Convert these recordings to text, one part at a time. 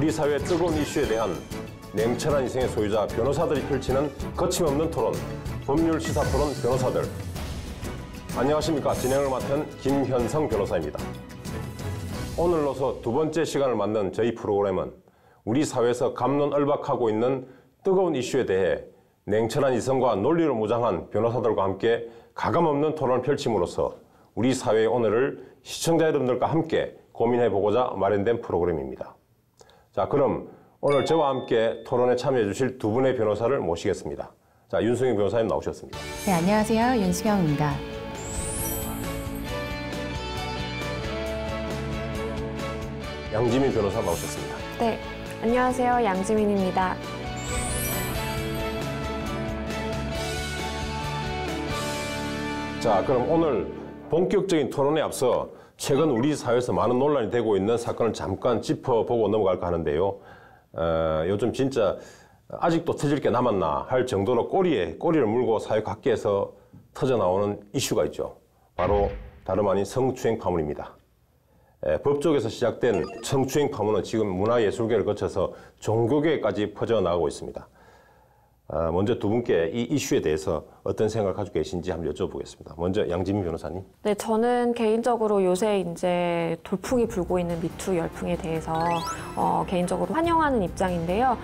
우리 사회의 뜨거운 이슈에 대한 냉철한 인생의 소유자 변호사들이 펼치는 거침없는 토론, 법률 시사 토론 변호사들. 안녕하십니까. 진행을 맡은 김현성 변호사입니다. 오늘로서 두 번째 시간을 맞는 저희 프로그램은 우리 사회에서 갑론을박하고 있는 뜨거운 이슈에 대해 냉철한 이성과 논리로 무장한 변호사들과 함께 가감없는 토론을 펼침으로써 우리 사회의 오늘을 시청자 여러분들과 함께 고민해보고자 마련된 프로그램입니다. 자, 그럼 오늘 저와 함께 토론에 참여해 주실 두 분의 변호사를 모시겠습니다. 자, 윤승영 변호사님 나오셨습니다. 네, 안녕하세요. 윤수경입니다. 양지민 변호사 나오셨습니다. 네, 안녕하세요. 양지민입니다. 자, 그럼 오늘 본격적인 토론에 앞서 최근 우리 사회에서 많은 논란이 되고 있는 사건을 잠깐 짚어보고 넘어갈까 하는데요. 요즘 진짜 아직도 터질 게 남았나 할 정도로 꼬리를 물고 사회 각계에서 터져나오는 이슈가 있죠. 바로 다름 아닌 성추행 파문입니다. 법조계에서 시작된 성추행 파문은 지금 문화예술계를 거쳐서 종교계까지 퍼져나가고 있습니다. 먼저 두 분께 이 이슈에 대해서 어떤 생각을 가지고 계신지 한번 여쭤보겠습니다. 먼저 양지민 변호사님. 네, 저는 개인적으로 요새 이제 돌풍이 불고 있는 미투 열풍에 대해서 개인적으로 환영하는 입장인데요.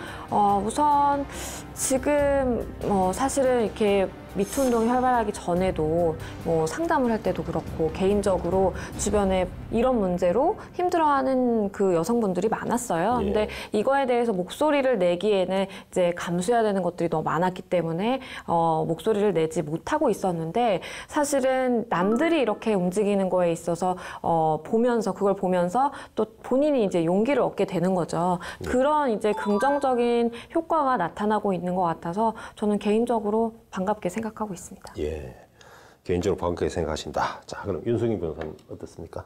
우선 지금 사실은 이렇게 미투 운동이 활발하기 전에도 상담을 할 때도 그렇고 개인적으로 주변에 이런 문제로 힘들어하는 그 여성분들이 많았어요. 근데 이거에 대해서 목소리를 내기에는 이제 감수해야 되는 것들이 너무 많았기 때문에 목소리를 내지 못하고 있었는데 사실은 남들이 이렇게 움직이는 거에 있어서 그걸 보면서 또 본인이 이제 용기를 얻게 되는 거죠. 그런 이제 긍정적인 효과가 나타나고 있는 것 같아서 저는 개인적으로 반갑게 생각하고 있습니다. 예, 개인적으로 반갑게 생각하신다. 자, 그럼 윤승희 변호사님 어떻습니까?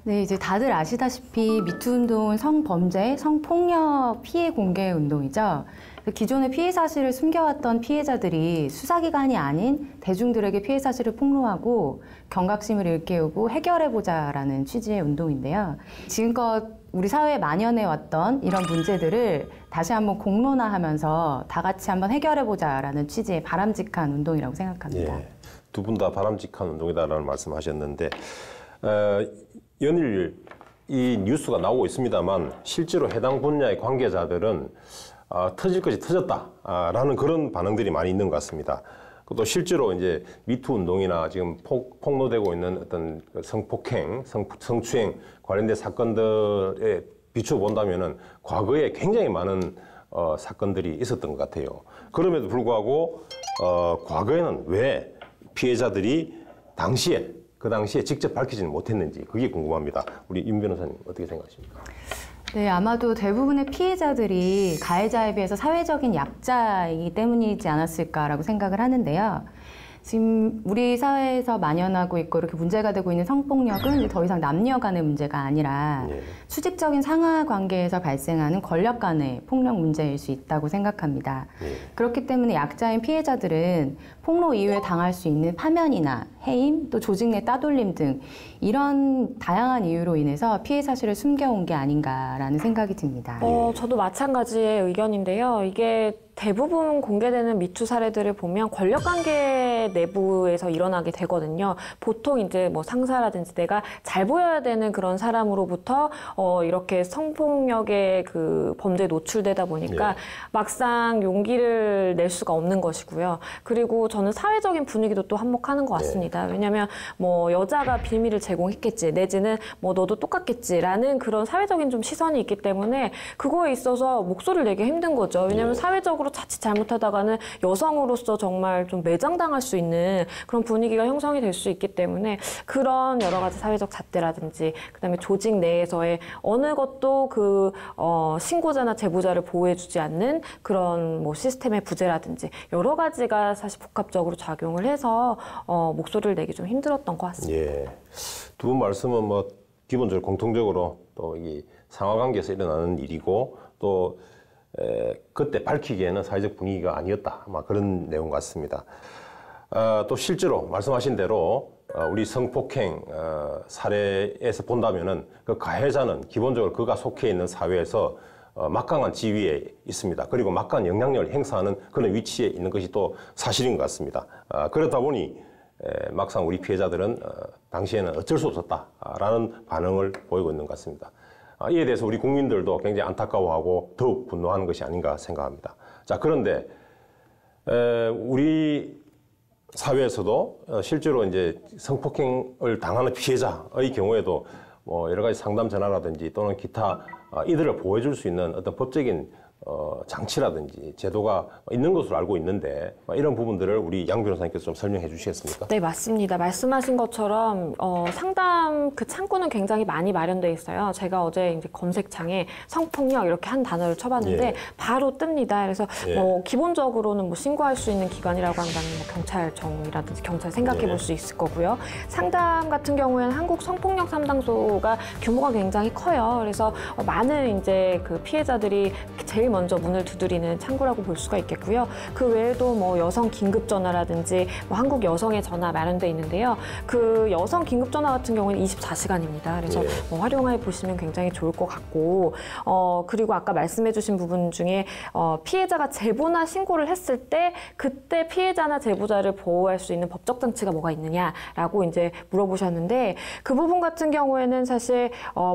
네, 이제 다들 아시다시피 미투 운동은 성범죄, 성폭력 피해 공개 운동이죠. 기존의 피해 사실을 숨겨왔던 피해자들이 수사기관이 아닌 대중들에게 피해 사실을 폭로하고 경각심을 일깨우고 해결해보자라는 취지의 운동인데요. 지금껏 우리 사회에 만연해왔던 이런 문제들을 다시 한번 공론화하면서 다 같이 한번 해결해보자라는 취지의 바람직한 운동이라고 생각합니다. 예, 두 분 다 바람직한 운동이다라는 말씀하셨는데 연일 이 뉴스가 나오고 있습니다만 실제로 해당 분야의 관계자들은 터질 것이 터졌다라는 그런 반응들이 많이 있는 것 같습니다. 또 실제로 이제 미투 운동이나 지금 폭로되고 있는 어떤 성폭행, 성추행 관련된 사건들에 비춰본다면은 과거에 굉장히 많은 사건들이 있었던 것 같아요. 그럼에도 불구하고 과거에는 왜 피해자들이 그 당시에 직접 밝히지는 못했는지 그게 궁금합니다. 우리 윤 변호사님 어떻게 생각하십니까? 네, 아마도 대부분의 피해자들이 가해자에 비해서 사회적인 약자이기 때문이지 않았을까라고 생각을 하는데요. 지금 우리 사회에서 만연하고 있고 이렇게 문제가 되고 있는 성폭력은 이제 더 이상 남녀 간의 문제가 아니라 수직적인 상하 관계에서 발생하는 권력 간의 폭력 문제일 수 있다고 생각합니다. 그렇기 때문에 약자인 피해자들은 폭로 이후에 당할 수 있는 파면이나 해임, 또 조직 내 따돌림 등 이런 다양한 이유로 인해서 피해 사실을 숨겨온 게 아닌가라는 생각이 듭니다. 저도 마찬가지의 의견인데요. 이게 대부분 공개되는 미투 사례들을 보면 권력관계 내부에서 일어나게 되거든요. 보통 이제 상사라든지 내가 잘 보여야 되는 그런 사람으로부터 이렇게 성폭력의 그 범죄에 노출되다 보니까 막상 용기를 낼 수가 없는 것이고요. 그리고 저는 사회적인 분위기도 또 한몫하는 것 같습니다. 왜냐하면 여자가 빌미를 제공했겠지, 내지는 너도 똑같겠지라는 그런 사회적인 좀 시선이 있기 때문에 그거에 있어서 목소리를 내기 힘든 거죠. 왜냐하면 사회적으로 자칫 잘못하다가는 여성으로서 정말 좀 매장당할 수 있는 그런 분위기가 형성이 될 수 있기 때문에 그런 여러 가지 사회적 잣대라든지 그다음에 조직 내에서의 어느 것도 그 신고자나 제보자를 보호해주지 않는 그런 시스템의 부재라든지 여러 가지가 사실 복합적으로 작용을 해서 목소리를 내기 좀 힘들었던 것 같습니다. 예, 두 분 말씀은 기본적으로 공통적으로 또 이 상하관계에서 일어나는 일이고 또 그때 밝히기에는 사회적 분위기가 아니었다. 그런 내용 같습니다. 또 실제로 말씀하신 대로 우리 성폭행 사례에서 본다면은 그 가해자는 기본적으로 그가 속해 있는 사회에서 막강한 지위에 있습니다. 그리고 막강한 영향력을 행사하는 그런 위치에 있는 것이 또 사실인 것 같습니다. 그렇다 보니 막상 우리 피해자들은 당시에는 어쩔 수 없었다라는 반응을 보이고 있는 것 같습니다. 이에 대해서 우리 국민들도 굉장히 안타까워하고 더욱 분노하는 것이 아닌가 생각합니다. 자, 그런데 우리 사회에서도 실제로 이제 성폭행을 당하는 피해자의 경우에도 뭐 여러 가지 상담 전화라든지 또는 기타 이들을 보호해줄 수 있는 어떤 법적인 장치라든지 제도가 있는 것으로 알고 있는데 이런 부분들을 우리 양 변호사님께서 좀 설명해 주시겠습니까? 네, 맞습니다. 말씀하신 것처럼 상담 그 창구는 굉장히 많이 마련돼 있어요. 제가 어제 이제 검색창에 성폭력 이렇게 한 단어를 쳐봤는데 바로 뜹니다. 그래서 뭐 기본적으로는 뭐 신고할 수 있는 기관이라고 한다면 뭐 경찰청이라든지 경찰 생각해 볼 수 있을 거고요. 상담 같은 경우에는 한국 성폭력 상담소가 규모가 굉장히 커요. 그래서 많은 이제 그 피해자들이 제일 먼저 문을 두드리는 창구라고 볼 수가 있겠고요. 그 외에도 뭐 여성 긴급 전화라든지 뭐 한국 여성의 전화 마련돼 있는데요. 그 여성 긴급 전화 같은 경우는 24시간입니다. 그래서 뭐 활용해 보시면 굉장히 좋을 것 같고, 그리고 아까 말씀해주신 부분 중에 피해자가 제보나 신고를 했을 때 그때 피해자나 제보자를 보호할 수 있는 법적 장치가 뭐가 있느냐라고 이제 물어보셨는데, 그 부분 같은 경우에는 사실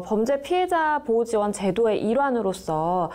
범죄 피해자 보호 지원 제도의 일환으로서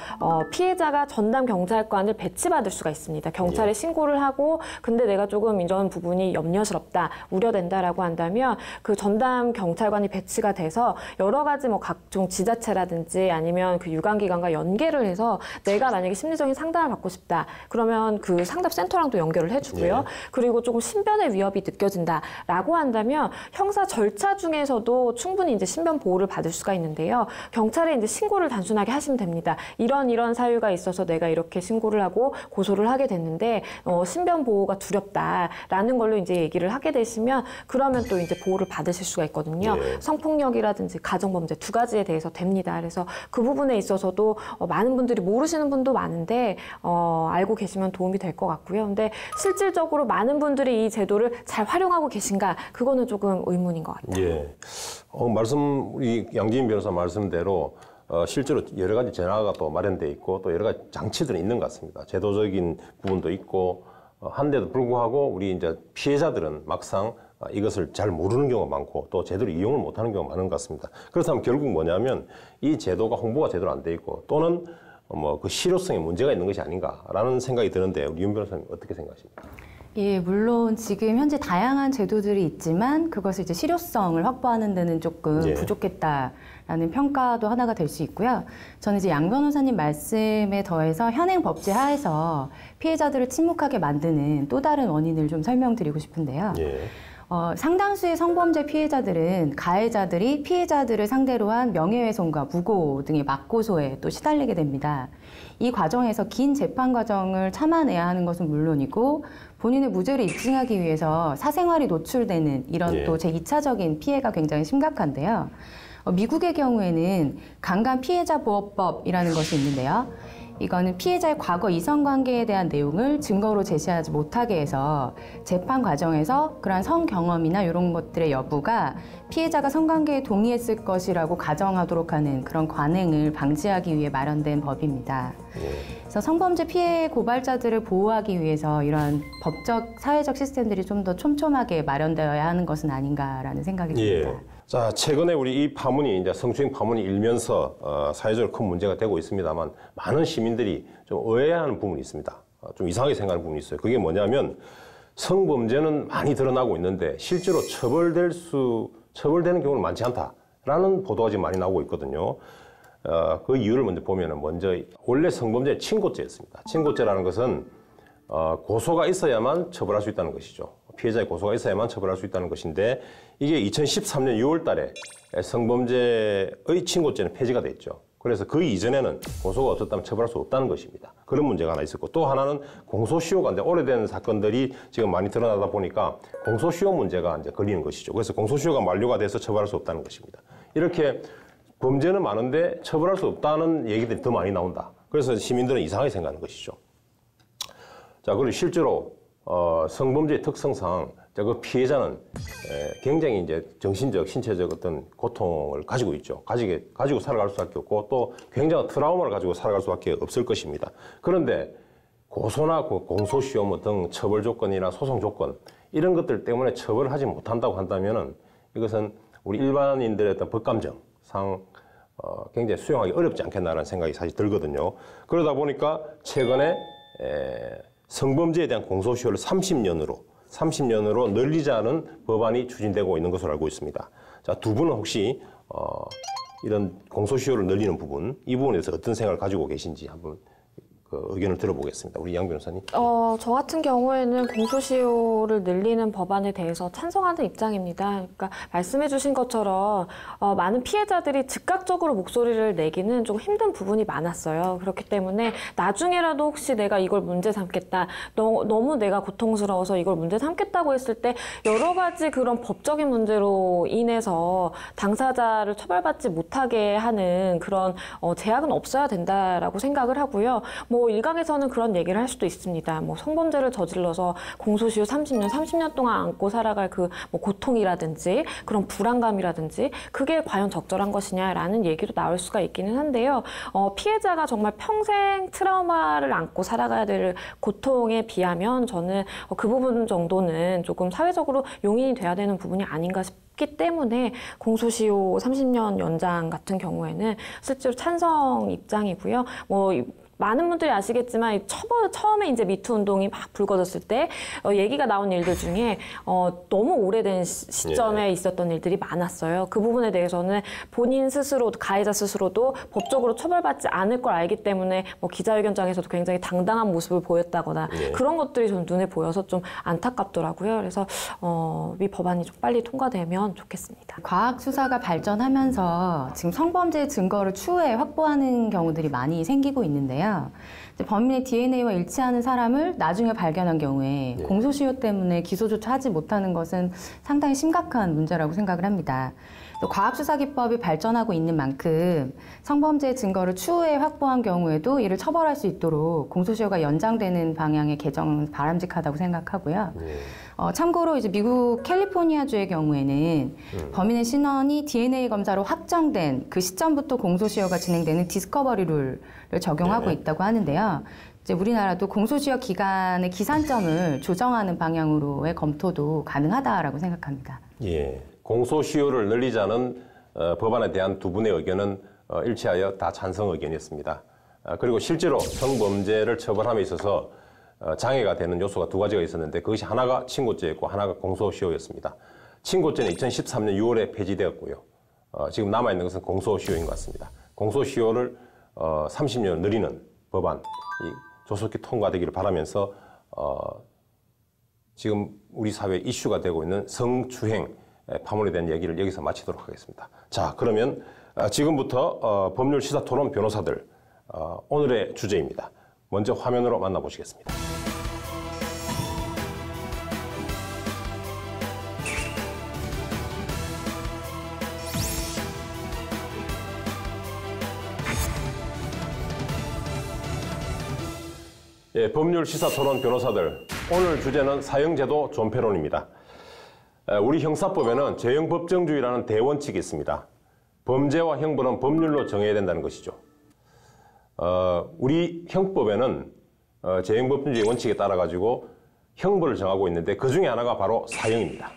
피해자가 전담 경찰관을 배치받을 수가 있습니다. 경찰에 신고를 하고 근데 내가 조금 이런 부분이 염려스럽다, 우려된다라고 한다면 그 전담 경찰관이 배치가 돼서 여러 가지 뭐 각종 지자체라든지 아니면 그 유관기관과 연계를 해서 내가 만약에 심리적인 상담을 받고 싶다 그러면 그 상담센터랑도 연결을 해주고요. 그리고 조금 신변의 위협이 느껴진다라고 한다면 형사 절차 중에서도 충분히 이제 신변 보호를 받을 수가 있는데요. 경찰에 이제 신고를 단순하게 하시면 됩니다. 이런 사유가 있어서 내가 이렇게 신고를 하고 고소를 하게 됐는데 신변 보호가 두렵다라는 걸로 이제 얘기를 하게 되시면 그러면 또 이제 보호를 받으실 수가 있거든요. 성폭력이라든지 가정범죄 두 가지에 대해서 됩니다. 그래서 그 부분에 있어서도 많은 분들이 모르시는 분도 많은데 알고 계시면 도움이 될 것 같고요. 근데 실질적으로 많은 분들이 이 제도를 잘 활용하고 계신가, 그거는 조금 의문인 것 같아요. 우리 양지인 변호사 말씀대로 실제로 여러 가지 전화가 또 마련돼 있고 또 여러 가지 장치들이 있는 것 같습니다. 제도적인 부분도 있고 한데도 불구하고 우리 이제 피해자들은 막상 이것을 잘 모르는 경우가 많고 또 제대로 이용을 못하는 경우가 많은 것 같습니다. 그렇다면 결국 뭐냐면 이 제도가 홍보가 제대로 안 돼 있고 또는 뭐 그 실효성에 문제가 있는 것이 아닌가라는 생각이 드는데 우리 윤 변호사님 어떻게 생각하십니까? 예, 물론 지금 현재 다양한 제도들이 있지만 그것을 이제 실효성을 확보하는 데는 조금 부족했다라는 평가도 하나가 될 수 있고요. 저는 이제 양 변호사님 말씀에 더해서 현행 법제 하에서 피해자들을 침묵하게 만드는 또 다른 원인을 좀 설명드리고 싶은데요. 상당수의 성범죄 피해자들은 가해자들이 피해자들을 상대로 한 명예훼손과 무고 등의 맞고소에 또 시달리게 됩니다. 이 과정에서 긴 재판 과정을 참아내야 하는 것은 물론이고 본인의 무죄를 입증하기 위해서 사생활이 노출되는 이런 또 제2차적인 피해가 굉장히 심각한데요. 미국의 경우에는 강간 피해자 보호법이라는 것이 있는데요. 이거는 피해자의 과거 이성관계에 대한 내용을 증거로 제시하지 못하게 해서 재판 과정에서 그러한 성경험이나 이런 것들의 여부가 피해자가 성관계에 동의했을 것이라고 가정하도록 하는 그런 관행을 방지하기 위해 마련된 법입니다. 그래서 성범죄 피해 고발자들을 보호하기 위해서 이런 법적, 사회적 시스템들이 좀 더 촘촘하게 마련되어야 하는 것은 아닌가라는 생각이 듭니다. 자, 최근에 우리 이 파문이 이제 성추행 파문이 일면서 사회적으로 큰 문제가 되고 있습니다만 많은 시민들이 좀 의아해하는 부분이 있습니다. 좀 이상하게 생각하는 부분이 있어요. 그게 뭐냐면 성범죄는 많이 드러나고 있는데 실제로 처벌되는 경우는 많지 않다라는 보도가 지금 많이 나오고 있거든요. 그 이유를 먼저 보면은 원래 성범죄는 친고죄였습니다. 친고죄라는 것은 고소가 있어야만 처벌할 수 있다는 것이죠. 피해자의 고소가 있어야만 처벌할 수 있다는 것인데 이게 2013년 6월 달에 성범죄의 친고죄는 폐지가 됐죠. 그래서 그 이전에는 고소가 없었다면 처벌할 수 없다는 것입니다. 그런 문제가 하나 있었고 또 하나는 공소시효가 이제 오래된 사건들이 지금 많이 드러나다 보니까 공소시효 문제가 이제 걸리는 것이죠. 그래서 공소시효가 만료가 돼서 처벌할 수 없다는 것입니다. 이렇게 범죄는 많은데 처벌할 수 없다는 얘기들이 더 많이 나온다. 그래서 시민들은 이상하게 생각하는 것이죠. 자, 그리고 실제로 성범죄의 특성상 자, 그 피해자는 굉장히 이제 정신적, 신체적 어떤 고통을 가지고 있죠. 가지고 살아갈 수밖에 없고 또 굉장한 트라우마를 가지고 살아갈 수밖에 없을 것입니다. 그런데 고소나 공소시효 등 처벌 조건이나 소송 조건 이런 것들 때문에 처벌을 하지 못한다고 한다면은 이것은 우리 일반인들의 어떤 법감정상 굉장히 수용하기 어렵지 않겠나라는 생각이 사실 들거든요. 그러다 보니까 최근에 성범죄에 대한 공소시효를 30년으로 늘리자는 법안이 추진되고 있는 것으로 알고 있습니다. 자, 두 분은 혹시 이런 공소시효를 늘리는 부분, 이 부분에 대해서 어떤 생각을 가지고 계신지 한번 의견을 들어보겠습니다. 우리 양 변호사님. 저 같은 경우에는 공소시효를 늘리는 법안에 대해서 찬성하는 입장입니다. 그러니까 말씀해주신 것처럼 많은 피해자들이 즉각적으로 목소리를 내기는 좀 힘든 부분이 많았어요. 그렇기 때문에 나중에라도 혹시 내가 이걸 문제 삼겠다, 너무 내가 고통스러워서 이걸 문제 삼겠다고 했을 때 여러 가지 그런 법적인 문제로 인해서 당사자를 처벌받지 못하게 하는 그런 제약은 없어야 된다라고 생각을 하고요. 뭐 일각에서는 그런 얘기를 할 수도 있습니다. 뭐 성범죄를 저질러서 공소시효 30년 동안 안고 살아갈 그 뭐 고통이라든지 그런 불안감이라든지 그게 과연 적절한 것이냐라는 얘기도 나올 수가 있기는 한데요. 피해자가 정말 평생 트라우마를 안고 살아가야 될 고통에 비하면 저는 그 부분 정도는 조금 사회적으로 용인이 돼야 되는 부분이 아닌가 싶기 때문에 공소시효 30년 연장 같은 경우에는 실제로 찬성 입장이고요. 뭐 많은 분들이 아시겠지만 처음에 이제 미투 운동이 막 불거졌을 때 얘기가 나온 일들 중에 너무 오래된 시점에 있었던 일들이 많았어요. 그 부분에 대해서는 본인 스스로, 가해자 스스로도 법적으로 처벌받지 않을 걸 알기 때문에 뭐 기자회견장에서도 굉장히 당당한 모습을 보였다거나 그런 것들이 좀 눈에 보여서 좀 안타깝더라고요. 그래서 이 법안이 좀 빨리 통과되면 좋겠습니다. 과학 수사가 발전하면서 지금 성범죄 증거를 추후에 확보하는 경우들이 많이 생기고 있는데요. 범인의 DNA와 일치하는 사람을 나중에 발견한 경우에 공소시효 때문에 기소조차 하지 못하는 것은 상당히 심각한 문제라고 생각을 합니다. 또 과학수사기법이 발전하고 있는 만큼 성범죄 증거를 추후에 확보한 경우에도 이를 처벌할 수 있도록 공소시효가 연장되는 방향의 개정은 바람직하다고 생각하고요. 참고로 이제 미국 캘리포니아주의 경우에는 범인의 신원이 DNA 검사로 확정된 그 시점부터 공소시효가 진행되는 디스커버리 룰을 적용하고 있다고 하는데요. 이제 우리나라도 공소시효 기간의 기산점을 조정하는 방향으로의 검토도 가능하다라고 생각합니다. 예, 공소시효를 늘리자는 법안에 대한 두 분의 의견은 일치하여 다 찬성 의견이었습니다. 그리고 실제로 성범죄를 처벌함에 있어서 장애가 되는 요소가 두 가지가 있었는데 그것이 하나가 친고죄였고 하나가 공소시효였습니다. 친고죄는 2013년 6월에 폐지되었고요. 지금 남아있는 것은 공소시효인 것 같습니다. 공소시효를 30년 늘리는 법안이 조속히 통과되기를 바라면서 지금 우리 사회에 이슈가 되고 있는 성추행 파문에 대한 얘기를 여기서 마치도록 하겠습니다. 자, 그러면 지금부터 법률 시사토론 변호사들 오늘의 주제입니다. 먼저 화면으로 만나보시겠습니다. 예, 법률 시사토론 변호사들, 오늘 주제는 사형제도 존폐론입니다. 우리 형사법에는 재형법정주의라는 대원칙이 있습니다. 범죄와 형벌은 법률로 정해야 된다는 것이죠. 우리 형법에는 재형법정주의 원칙에 따라 가지고 형벌을 정하고 있는데 그 중에 하나가 바로 사형입니다.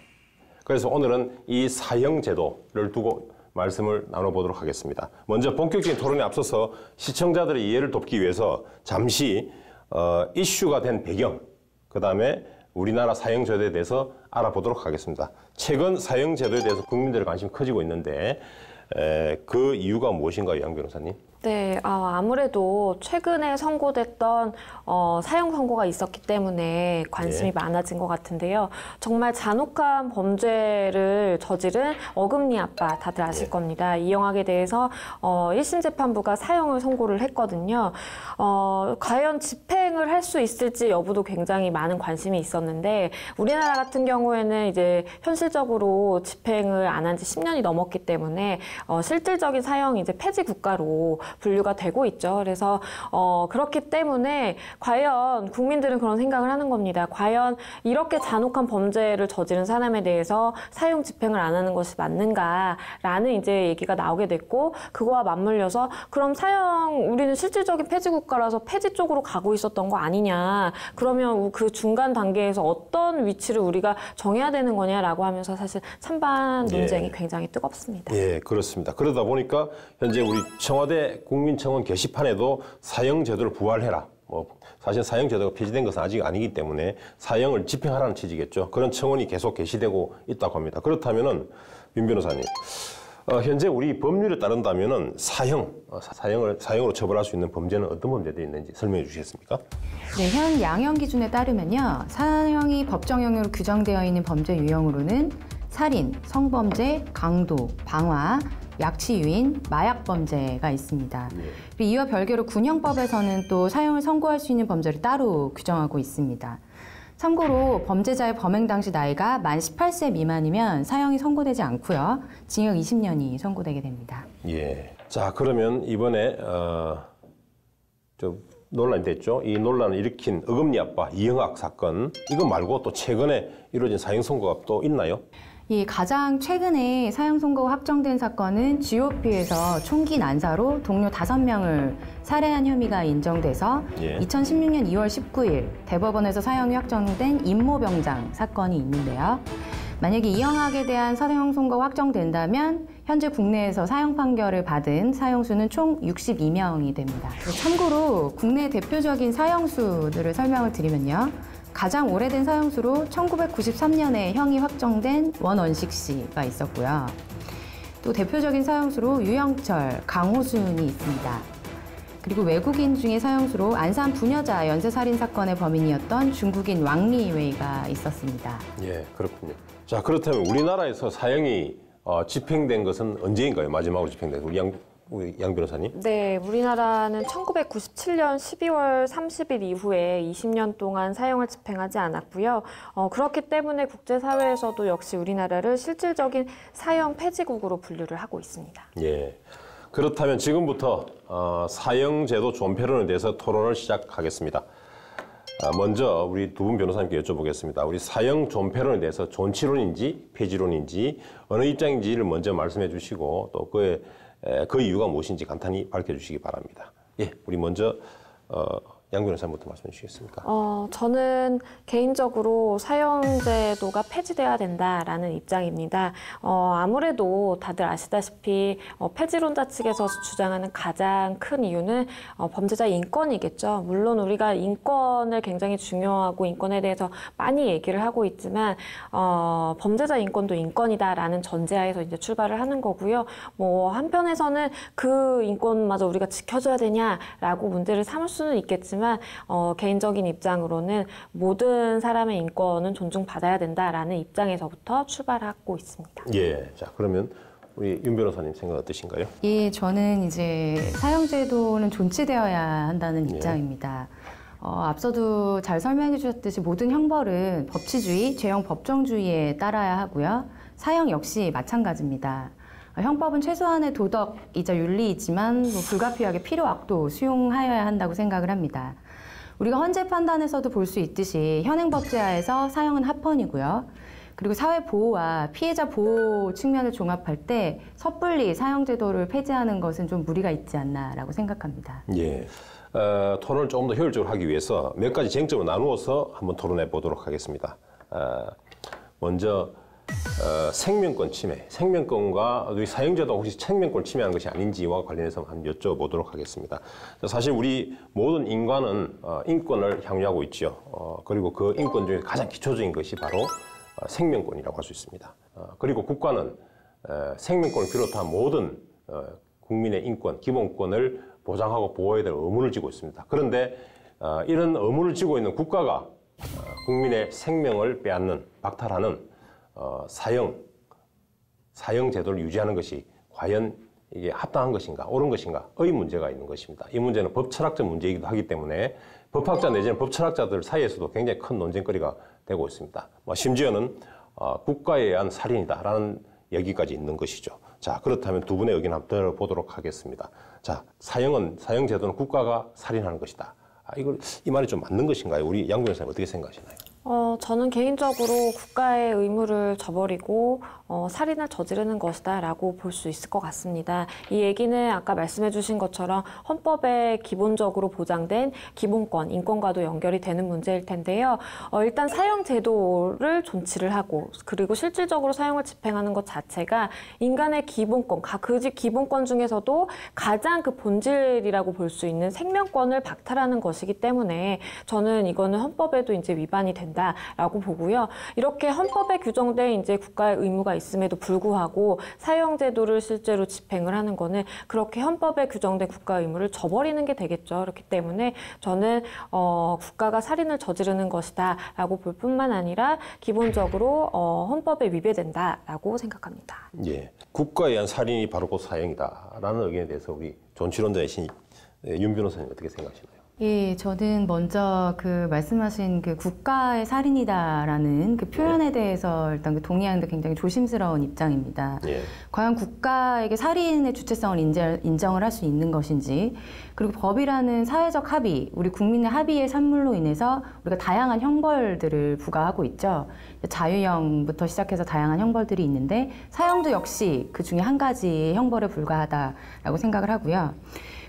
그래서 오늘은 이 사형제도를 두고 말씀을 나눠보도록 하겠습니다. 먼저 본격적인 토론에 앞서서 시청자들의 이해를 돕기 위해서 잠시 이슈가 된 배경, 그 다음에 우리나라 사형제도에 대해서 알아보도록 하겠습니다. 최근 사형제도에 대해서 국민들의 관심이 커지고 있는데 그 이유가 무엇인가요, 양 변호사님? 네, 아무래도 최근에 선고됐던 사형 선고가 있었기 때문에 관심이 많아진 것 같은데요. 정말 잔혹한 범죄를 저지른 어금니 아빠 다들 아실 겁니다. 이영학에 대해서 1심 재판부가 사형을 선고를 했거든요. 과연 집행을 할 수 있을지 여부도 굉장히 많은 관심이 있었는데 우리나라 같은 경우에는 이제 현실적으로 집행을 안 한 지 10년이 넘었기 때문에 실질적인 사형이 이제 폐지 국가로 분류가 되고 있죠. 그래서 그렇기 때문에 과연 국민들은 그런 생각을 하는 겁니다. 과연 이렇게 잔혹한 범죄를 저지른 사람에 대해서 사형 집행을 안 하는 것이 맞는가라는 이제 얘기가 나오게 됐고, 그거와 맞물려서 그럼 사형 우리는 실질적인 폐지 국가라서 폐지 쪽으로 가고 있었던 거 아니냐, 그러면 그 중간 단계에서 어떤 위치를 우리가 정해야 되는 거냐라고 하면서 사실 찬반 논쟁이 굉장히 뜨겁습니다. 예, 그렇습니다. 그러다 보니까 현재 우리 청와대 국민청원 게시판에도 사형 제도를 부활해라. 사실 사형 제도가 폐지된 것은 아직 아니기 때문에 사형을 집행하라는 취지겠죠. 그런 청원이 계속 게시되고 있다고 합니다. 그렇다면은 윤 변호사님, 현재 우리 법률에 따른다면은 사형으로 처벌할 수 있는 범죄는 어떤 범죄들이 있는지 설명해 주시겠습니까? 네, 현 양형 기준에 따르면요, 사형이 법정형으로 규정되어 있는 범죄 유형으로는 살인, 성범죄, 강도, 방화, 약취유인, 마약범죄가 있습니다. 그리고 이와 별개로 군형법에서는 또 사형을 선고할 수 있는 범죄를 따로 규정하고 있습니다. 참고로 범죄자의 범행 당시 나이가 만 18세 미만이면 사형이 선고되지 않고요, 징역 20년이 선고되게 됩니다. 예. 자, 그러면 이번에 좀 논란이 됐죠. 이 논란을 일으킨 어금니 아빠 이영학 사건, 이거 말고 또 최근에 이루어진 사형 선고가 또 있나요? 이 가장 최근에 사형 선고가 확정된 사건은 GOP에서 총기 난사로 동료 5명을 살해한 혐의가 인정돼서 2016년 2월 19일 대법원에서 사형이 확정된 임모병장 사건이 있는데요. 만약에 이영학에 대한 사형 선고가 확정된다면 현재 국내에서 사형 판결을 받은 사형수는 총 62명이 됩니다. 참고로 국내 대표적인 사형수들을 설명을 드리면요, 가장 오래된 사형수로 1993년에 형이 확정된 원원식 씨가 있었고요. 또 대표적인 사형수로 유영철, 강호순이 있습니다. 그리고 외국인 중에 사형수로 안산 부녀자 연쇄살인 사건의 범인이었던 중국인 왕리웨이가 있었습니다. 예, 그렇군요. 자, 그렇다면 우리나라에서 사형이 집행된 것은 언제인가요? 마지막으로 집행된 우리 양 변호사님? 네, 우리나라는 1997년 12월 30일 이후에 20년 동안 사형을 집행하지 않았고요. 그렇기 때문에 국제사회에서도 역시 우리나라를 실질적인 사형 폐지국으로 분류를 하고 있습니다. 예. 그렇다면 지금부터 사형제도 존폐론에 대해서 토론을 시작하겠습니다. 먼저 우리 두 분 변호사님께 여쭤보겠습니다. 우리 사형 존폐론에 대해서 존치론인지 폐지론인지 어느 입장인지를 먼저 말씀해 주시고, 또 그 이유가 무엇인지 간단히 밝혀주시기 바랍니다. 예, 우리 먼저 양 변호사님부터 말씀해 주시겠습니까? 저는 개인적으로 사형제도가 폐지돼야 된다라는 입장입니다. 아무래도 다들 아시다시피 폐지론자 측에서 주장하는 가장 큰 이유는 범죄자의 인권이겠죠. 물론 우리가 인권을 굉장히 중요하고 인권에 대해서 많이 얘기를 하고 있지만 범죄자 인권도 인권이다라는 전제하에서 이제 출발을 하는 거고요. 한편에서는 그 인권마저 우리가 지켜줘야 되냐라고 문제를 삼을 수는 있겠지만, 개인적인 입장으로는 모든 사람의 인권은 존중받아야 된다라는 입장에서부터 출발하고 있습니다. 예, 자, 그러면 우리 윤 변호사님 생각 어떠신가요? 예, 저는 이제 사형제도는 존치되어야 한다는 입장입니다. 앞서도 잘 설명해 주셨듯이 모든 형벌은 법치주의, 죄형 법정주의에 따라야 하고요. 사형 역시 마찬가지입니다. 형법은 최소한의 도덕이자 윤리이지만 불가피하게 필요악도 수용하여야 한다고 생각을 합니다. 우리가 헌재 판단에서도 볼 수 있듯이 현행법제하에서 사형은 합헌이고요. 그리고 사회보호와 피해자 보호 측면을 종합할 때 섣불리 사형제도를 폐지하는 것은 좀 무리가 있지 않나라고 생각합니다. 예. 토론을 조금 더 효율적으로 하기 위해서 몇 가지 쟁점을 나누어서 한번 토론해 보도록 하겠습니다. 먼저 생명권 침해, 생명권과 우리 사형제도가 혹시 생명권을 침해한 것이 아닌지와 관련해서 한번 여쭤보도록 하겠습니다. 사실 우리 모든 인간은 인권을 향유하고 있죠. 그리고 그 인권 중에 가장 기초적인 것이 바로 생명권이라고 할 수 있습니다. 그리고 국가는 생명권을 비롯한 모든 국민의 인권, 기본권을 보장하고 보호해야 될 의무를 지고 있습니다. 그런데 이런 의무를 지고 있는 국가가 국민의 생명을 빼앗는, 박탈하는 사형 제도를 유지하는 것이 과연 이게 합당한 것인가, 옳은 것인가의 문제가 있는 것입니다. 이 문제는 법철학적 문제이기도 하기 때문에 법학자 내지는 법철학자들 사이에서도 굉장히 큰 논쟁거리가 되고 있습니다. 심지어는 국가에 의한 살인이다라는 얘기까지 있는 것이죠. 자, 그렇다면 두 분의 의견 한번 들어보도록 하겠습니다. 자, 사형제도는 국가가 살인하는 것이다. 이 말이 좀 맞는 것인가요? 우리 양 변호사님 어떻게 생각하시나요? 저는 개인적으로 국가의 의무를 저버리고 살인을 저지르는 것이다라고 볼 수 있을 것 같습니다. 이 얘기는 아까 말씀해 주신 것처럼 헌법에 기본적으로 보장된 기본권, 인권과도 연결이 되는 문제일 텐데요. 일단 사형 제도를 존치를 하고 그리고 실질적으로 사형을 집행하는 것 자체가 인간의 기본권, 그 기본권 중에서도 가장 그 본질이라고 볼 수 있는 생명권을 박탈하는 것이기 때문에 저는 이거는 헌법에도 이제 위반이 된다라고 보고요. 이렇게 헌법에 규정된 이제 국가의 의무가 있음에도 불구하고 사형제도를 실제로 집행을 하는 거는 그렇게 헌법에 규정된 국가 의무를 저버리는 게 되겠죠. 그렇기 때문에 저는 국가가 살인을 저지르는 것이다라고 볼 뿐만 아니라 기본적으로 헌법에 위배된다라고 생각합니다. 예, 국가에 의한 살인이 바로 곧 사형이다라는 의견에 대해서 우리 존치론자이신 윤 변호사님 어떻게 생각하시나요? 예, 저는 먼저 그 말씀하신 그 국가의 살인이다라는 그 표현에 대해서 일단 그 동의하는데 굉장히 조심스러운 입장입니다. 예. 과연 국가에게 살인의 주체성을 인정을 할 수 있는 것인지, 그리고 법이라는 사회적 합의, 우리 국민의 합의의 산물로 인해서 우리가 다양한 형벌들을 부과하고 있죠. 자유형부터 시작해서 다양한 형벌들이 있는데 사형도 역시 그 중에 한 가지 형벌에 불과하다라고 생각을 하고요.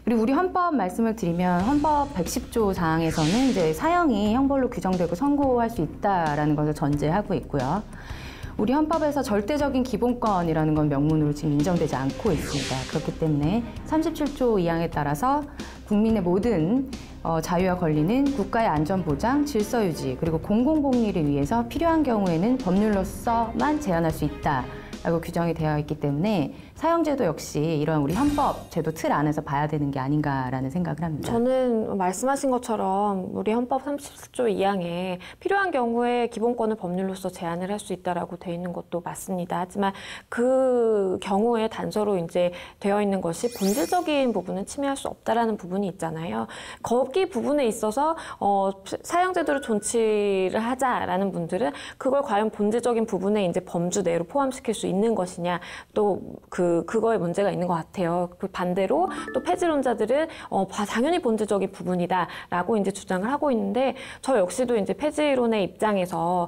그리고 우리 헌법 말씀을 드리면 헌법 110조 사항에서는 이제 사형이 형벌로 규정되고 선고할 수 있다라는 것을 전제하고 있고요. 우리 헌법에서 절대적인 기본권이라는 건 명문으로 지금 인정되지 않고 있습니다. 그렇기 때문에 37조 2항에 따라서 국민의 모든 자유와 권리는 국가의 안전보장, 질서유지, 그리고 공공복리를 위해서 필요한 경우에는 법률로서만 제한할 수 있다라고 규정이 되어 있기 때문에 사형제도 역시 이런 우리 헌법 제도 틀 안에서 봐야 되는 게 아닌가라는 생각을 합니다. 저는 말씀하신 것처럼 우리 헌법 37조 2항에 필요한 경우에 기본권을 법률로서 제한을 할 수 있다라고 되어 있는 것도 맞습니다. 하지만 그 경우에 단서로 이제 되어 있는 것이 본질적인 부분은 침해할 수 없다라는 부분이 있잖아요. 거기 부분에 있어서 사형제도를 존치를 하자라는 분들은 그걸 과연 본질적인 부분에 이제 범주 내로 포함시킬 수 있는 것이냐, 또 그거에 문제가 있는 것 같아요. 그 반대로 또 폐지론자들은 당연히 본질적인 부분이다라고 이제 주장을 하고 있는데, 저 역시도 이제 폐지론의 입장에서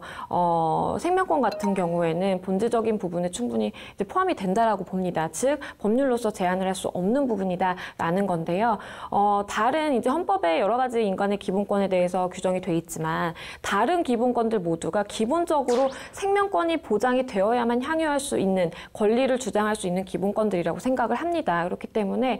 생명권 같은 경우에는 본질적인 부분에 충분히 이제 포함이 된다라고 봅니다. 즉 법률로서 제한을 할 수 없는 부분이다라는 건데요. 다른 이제 헌법에 여러 가지 인간의 기본권에 대해서 규정이 돼 있지만 다른 기본권들 모두가 기본적으로 생명권이 보장이 되어야만 향유할 수 있는 권리를 주장할 수 있는 기본권들이라고 생각을 합니다. 그렇기 때문에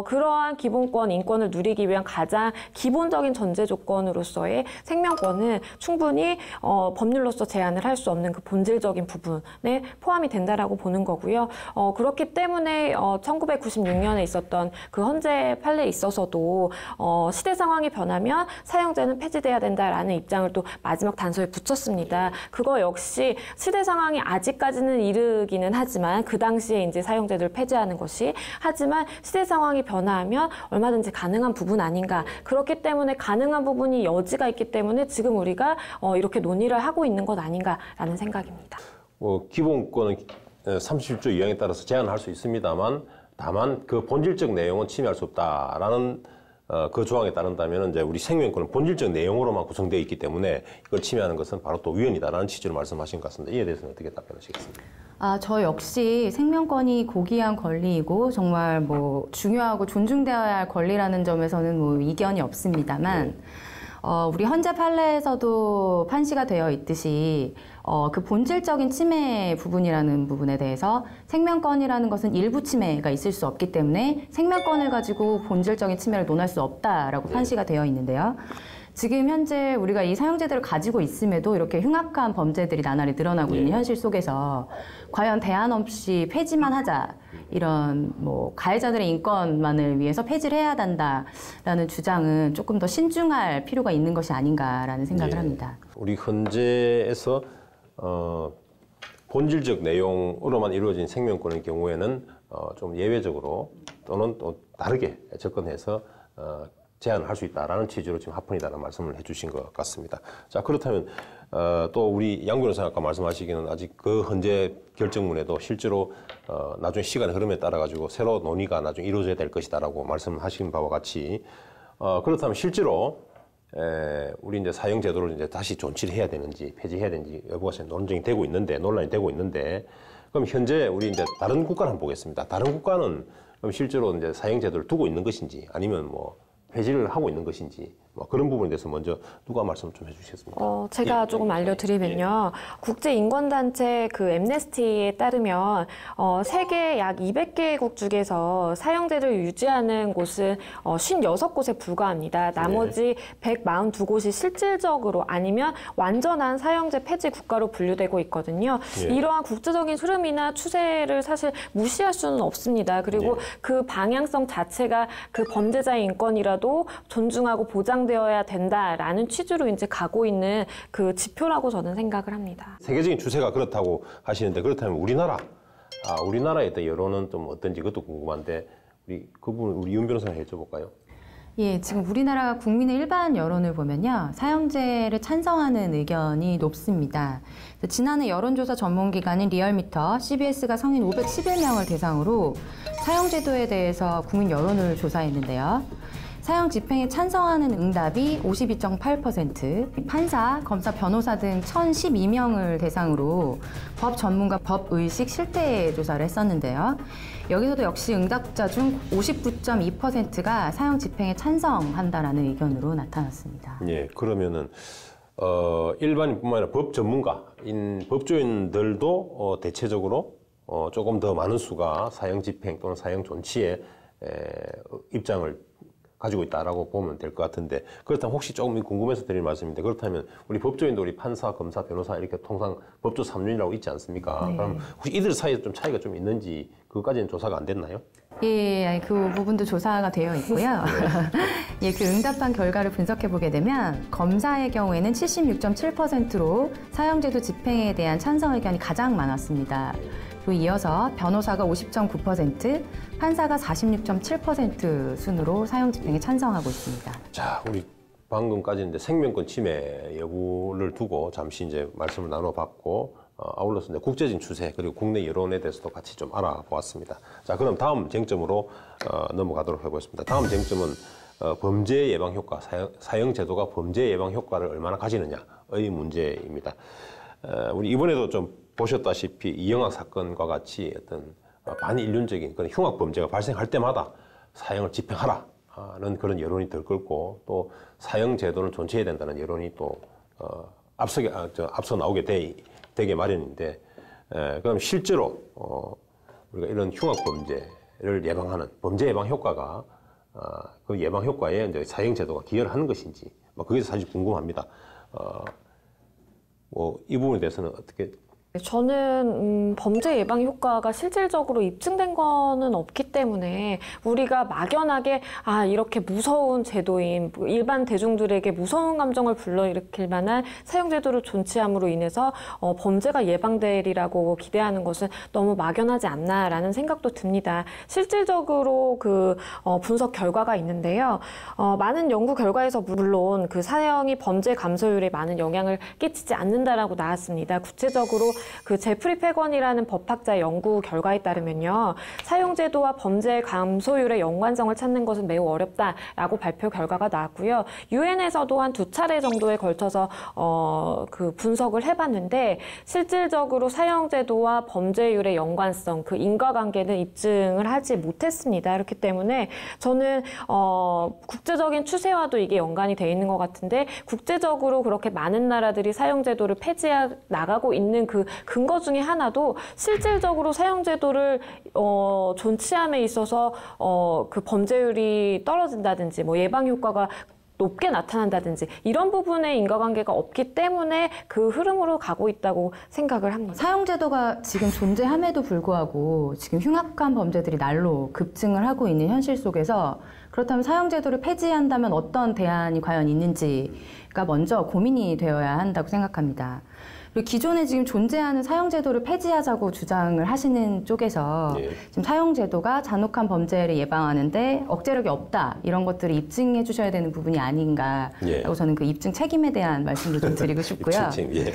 그러한 기본권, 인권을 누리기 위한 가장 기본적인 전제 조건으로서의 생명권은 충분히 법률로서 제한을 할 수 없는 그 본질적인 부분에 포함이 된다라고 보는 거고요. 그렇기 때문에 1996년에 있었던 그 헌재 판례에 있어서도 시대 상황이 변하면 사형제는 폐지돼야 된다라는 입장을 또 마지막 단서에 붙였습니다. 그거 역시 시대 상황이 아직까지는 이르기는 하지만 그 당시에 이제 사형제도를 폐지하는 것이, 하지만 시대 상황이 변화하면 얼마든지 가능한 부분 아닌가. 그렇기 때문에 가능한 부분이 여지가 있기 때문에 지금 우리가 이렇게 논의를 하고 있는 것 아닌가라는 생각입니다. 기본권은 37조 2항에 따라서 제한할 수 있습니다만, 다만 그 본질적 내용은 침해할 수 없다라는 그 조항에 따른다면 이제 우리 생명권은 본질적 내용으로만 구성되어 있기 때문에 이걸 침해하는 것은 바로 또 위헌이다라는 취지로 말씀하신 것 같습니다. 이에 대해서는 어떻게 답변하시겠습니까? 저 역시 생명권이 고귀한 권리이고 정말 뭐 중요하고 존중되어야 할 권리라는 점에서는 뭐 이견이 없습니다만, 우리 헌재 판례에서도 판시가 되어 있듯이 그 본질적인 침해 부분이라는 부분에 대해서 생명권이라는 것은 일부 침해가 있을 수 없기 때문에 생명권을 가지고 본질적인 침해를 논할 수 없다라고 판시가 되어 있는데요. 지금 현재 우리가 이 사형제도를 가지고 있음에도 이렇게 흉악한 범죄들이 나날이 늘어나고 있는 현실 속에서 과연 대안 없이 폐지만 하자, 이런 뭐 가해자들의 인권만을 위해서 폐지를 해야 한다라는 주장은 조금 더 신중할 필요가 있는 것이 아닌가라는 생각을 합니다. 우리 헌재에서 본질적 내용으로만 이루어진 생명권의 경우에는 좀 예외적으로 또는 또 다르게 접근해서 제한을 할 수 있다라는 취지로 지금 합헌이다라는 말씀을 해주신 것 같습니다. 자, 그렇다면 또 우리 양 변호사 아까 말씀하시기는 아직 그 헌재 결정문에도 실제로 나중에 시간의 흐름에 따라 가지고 새로 논의가 나중에 이루어져야 될 것이다라고 말씀하신 바와 같이 그렇다면 실제로 우리 이제 사형 제도를 이제 다시 존치를 해야 되는지 폐지해야 되는지 여부가 논쟁이 되고 있는데 논란이 되고 있는데 그럼 현재 우리 이제 다른 국가를 한번 보겠습니다. 다른 국가는 그럼 실제로 이제 사형 제도를 두고 있는 것인지 아니면 뭐 폐지를 하고 있는 것인지 뭐 그런 부분에 대해서 먼저 누가 말씀을 좀 해주시겠습니까? 제가 조금 알려드리면요. 국제인권단체 그 엠네스티에 따르면 세계 약 200개국 중에서 사형제를 유지하는 곳은 56곳에 불과합니다. 나머지 142곳이 실질적으로 아니면 완전한 사형제 폐지 국가로 분류되고 있거든요. 이러한 국제적인 흐름이나 추세를 사실 무시할 수는 없습니다. 그리고 그 방향성 자체가 그 범죄자의 인권이라도 존중하고 보장되어야 된다라는 취지로 이제 가고 있는 그 지표라고 저는 생각을 합니다. 세계적인 추세가 그렇다고 하시는데 그렇다면 우리나라의 어떤 여론은 좀 어떤지 그것도 궁금한데 그 부분 우리 윤 변호사님 여쭤볼까요? 예, 지금 우리나라 국민의 일반 여론을 보면요. 사형제를 찬성하는 의견이 높습니다. 지난해 여론조사 전문기관인 리얼미터, CBS가 성인 511명을 대상으로 사형제도에 대해서 국민 여론을 조사했는데요. 사형 집행에 찬성하는 응답이 52.8%, 판사, 검사, 변호사 등 1,012명을 대상으로 법 전문가 법의식 실태 조사를 했었는데요. 여기서도 역시 응답자 중 59.2%가 사형 집행에 찬성한다라는 의견으로 나타났습니다. 예, 그러면은 일반인뿐만 아니라 법 전문가인 법조인들도 대체적으로 조금 더 많은 수가 사형 집행 또는 사형 존치에 입장을 가지고 있다라고 보면 될 것 같은데 그렇다면 혹시 조금 궁금해서 드릴 말씀인데 그렇다면 우리 법조인도 우리 판사, 검사, 변호사 이렇게 통상 법조 3륜이라고 있지 않습니까? 네. 그럼 혹시 이들 사이에 좀 차이가 좀 있는지 그것까지는 조사가 안 됐나요? 예, 그 부분도 조사가 되어 있고요. 예, 그 응답한 결과를 분석해 보게 되면 검사의 경우에는 76.7%로 사형제도 집행에 대한 찬성 의견이 가장 많았습니다. 그리고 이어서 변호사가 50.9%, 판사가 46.7% 순으로 사형 집행에 찬성하고 있습니다. 자, 우리 방금까지 이제 생명권 침해 여부를 두고 잠시 이제 말씀을 나눠봤고 아울러서 이제 국제적인 추세 그리고 국내 여론에 대해서도 같이 좀 알아보았습니다. 자, 그럼 다음 쟁점으로 넘어가도록 해보겠습니다. 다음 쟁점은 범죄 예방 효과, 사형 제도가 범죄 예방 효과를 얼마나 가지느냐의 문제입니다. 우리 이번에도 좀 보셨다시피 이영학 사건과 같이 어떤 반인륜적인 그런 흉악 범죄가 발생할 때마다 사형을 집행하라는 그런 여론이 들끓고 또 사형 제도는 존치해야 된다는 여론이 또 앞서 나오게 되게 마련인데 그럼 실제로 우리가 이런 흉악 범죄를 예방하는 범죄 예방 효과가 그 예방 효과에 이제 사형 제도가 기여를 하는 것인지 그게 사실 궁금합니다. 이 부분에 대해서는 어떻게? 저는 범죄 예방 효과가 실질적으로 입증된 거는 없기 때문에 우리가 막연하게 이렇게 무서운 제도인 일반 대중들에게 무서운 감정을 불러일으킬 만한 사형제도를 존치함으로 인해서 범죄가 예방되리라고 기대하는 것은 너무 막연하지 않나라는 생각도 듭니다. 실질적으로 그 분석 결과가 있는데요. 많은 연구 결과에서 물론 그 사형이 범죄 감소율에 많은 영향을 끼치지 않는다라고 나왔습니다. 구체적으로 그 제프리 패건이라는 법학자의 연구 결과에 따르면요. 사형제도와 범죄 감소율의 연관성을 찾는 것은 매우 어렵다라고 발표 결과가 나왔고요. 유엔에서도 한 2차례 정도에 걸쳐서 그 분석을 해봤는데 실질적으로 사형제도와 범죄율의 연관성, 그 인과관계는 입증을 하지 못했습니다. 그렇기 때문에 저는 국제적인 추세와도 이게 연관이 돼 있는 것 같은데 국제적으로 그렇게 많은 나라들이 사형제도를 폐지해 나가고 있는 그 근거 중에 하나도 실질적으로 사형제도를 존치함에 있어서 그 범죄율이 떨어진다든지 뭐 예방 효과가 높게 나타난다든지 이런 부분에 인과관계가 없기 때문에 그 흐름으로 가고 있다고 생각을 합니다. 사형제도가 지금 존재함에도 불구하고 지금 흉악한 범죄들이 날로 급증을 하고 있는 현실 속에서 그렇다면 사형제도를 폐지한다면 어떤 대안이 과연 있는지가 먼저 고민이 되어야 한다고 생각합니다. 그리고 기존에 지금 존재하는 사형제도를 폐지하자고 주장을 하시는 쪽에서 예. 지금 사형제도가 잔혹한 범죄를 예방하는데 억제력이 없다 이런 것들을 입증해 주셔야 되는 부분이 아닌가라고 예. 저는 그 입증 책임에 대한 말씀도 좀 드리고 싶고요. 예.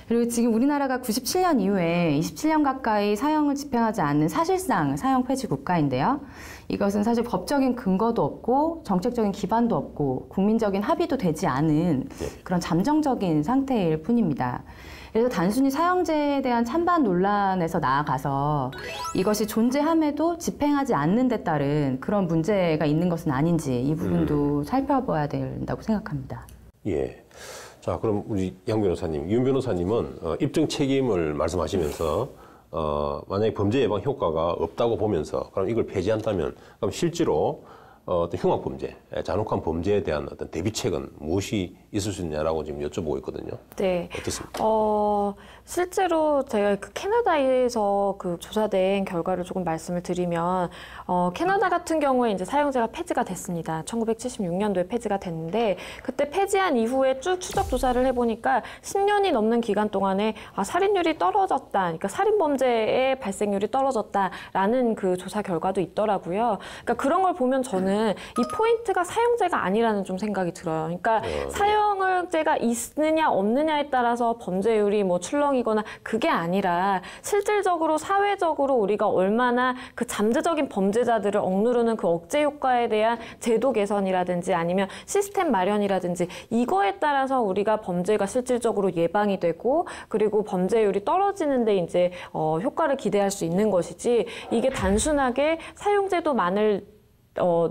그리고 지금 우리나라가 97년 이후에 27년 가까이 사형을 집행하지 않는 사실상 사형 폐지 국가인데요. 이것은 사실 법적인 근거도 없고 정책적인 기반도 없고 국민적인 합의도 되지 않은 그런 잠정적인 상태일 뿐입니다. 그래서 단순히 사형제에 대한 찬반 논란에서 나아가서 이것이 존재함에도 집행하지 않는 데 따른 그런 문제가 있는 것은 아닌지 이 부분도 살펴봐야 된다고 생각합니다. 예. 자, 그럼 우리 양 변호사님, 윤 변호사님은 입증 책임을 말씀하시면서 만약에 범죄 예방 효과가 없다고 보면서 그럼 이걸 폐지한다면 그럼 실제로 어떤 흉악 범죄, 잔혹한 범죄에 대한 어떤 대비책은 무엇이 있을 수 있냐라고 지금 여쭤보고 있거든요. 네. 어떻습니까? 실제로 제가 그 캐나다에서 그 조사된 결과를 조금 말씀을 드리면, 캐나다 같은 경우에 이제 사형제가 폐지가 됐습니다. 1976년도에 폐지가 됐는데, 그때 폐지한 이후에 쭉 추적 조사를 해보니까 10년이 넘는 기간 동안에 살인율이 떨어졌다. 그러니까 살인범죄의 발생률이 떨어졌다라는 그 조사 결과도 있더라고요. 그러니까 그런 걸 보면 저는 이 포인트가 사형제가 아니라는 좀 생각이 들어요. 그러니까 사형제가 있느냐 없느냐에 따라서 범죄율이 뭐 출렁이거나 그게 아니라 실질적으로 사회적으로 우리가 얼마나 그 잠재적인 범죄자들을 억누르는 그 억제 효과에 대한 제도 개선이라든지 아니면 시스템 마련이라든지 이거에 따라서 우리가 범죄가 실질적으로 예방이 되고 그리고 범죄율이 떨어지는데 이제 효과를 기대할 수 있는 것이지 이게 단순하게 사형제도만을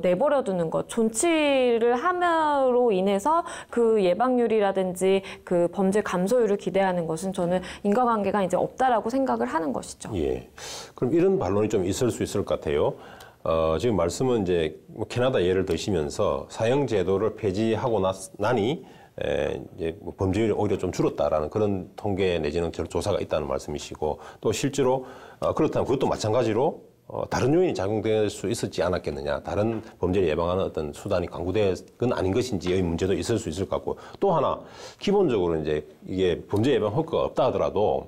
내버려두는 것, 존치를 함으로 인해서 그 예방률이라든지 그 범죄 감소율을 기대하는 것은 저는 인과관계가 이제 없다라고 생각을 하는 것이죠. 예. 그럼 이런 반론이 좀 있을 수 있을 것 같아요. 지금 말씀은 이제 뭐 캐나다 예를 드시면서 사형 제도를 폐지하고 나니 이제 뭐 범죄율이 오히려 좀 줄었다라는 그런 통계 내지는 조사가 있다는 말씀이시고 또 실제로 그렇다면 그것도 마찬가지로 다른 요인이 작용될 수 있었지 않았겠느냐. 다른 범죄를 예방하는 어떤 수단이 강구된 건 아닌 것인지의 문제도 있을 수 있을 것 같고 또 하나 기본적으로 이제 이게 범죄 예방 효과가 없다 하더라도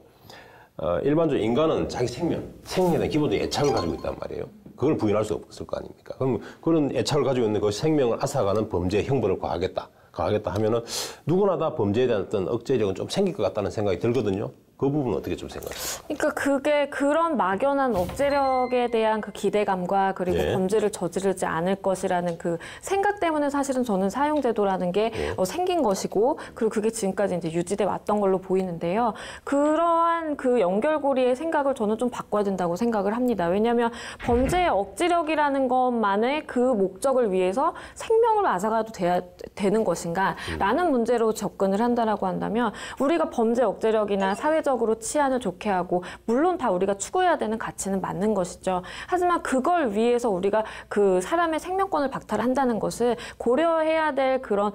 일반적으로 인간은 자기 생명에 대한 기본적인 애착을 가지고 있단 말이에요. 그걸 부인할 수 없을 거 아닙니까? 그럼 그런 애착을 가지고 있는 그 생명을 앗아가는 범죄 형벌을 가하겠다 하면은 누구나 다 범죄에 대한 어떤 억제력은 좀 생길 것 같다는 생각이 들거든요. 그 부분은 어떻게 좀 생각하세요? 그러니까 그게 그런 막연한 억제력에 대한 그 기대감과 그리고 예. 범죄를 저지르지 않을 것이라는 그 생각 때문에 사실은 저는 사형제도라는 게 생긴 것이고 그리고 그게 지금까지 이제 유지돼 왔던 걸로 보이는데요. 그러한 그 연결고리의 생각을 저는 좀 바꿔야 된다고 생각을 합니다. 왜냐하면 범죄의 억지력이라는 것만의 그 목적을 위해서 생명을 앗아가도 되는 것인가 라는 문제로 접근을 한다라고 한다면 우리가 범죄 억제력이나 사회적으로 치안을 좋게 하고 물론 다 우리가 추구해야 되는 가치는 맞는 것이죠. 하지만 그걸 위해서 우리가 그 사람의 생명권을 박탈한다는 것을 고려해야 될 그런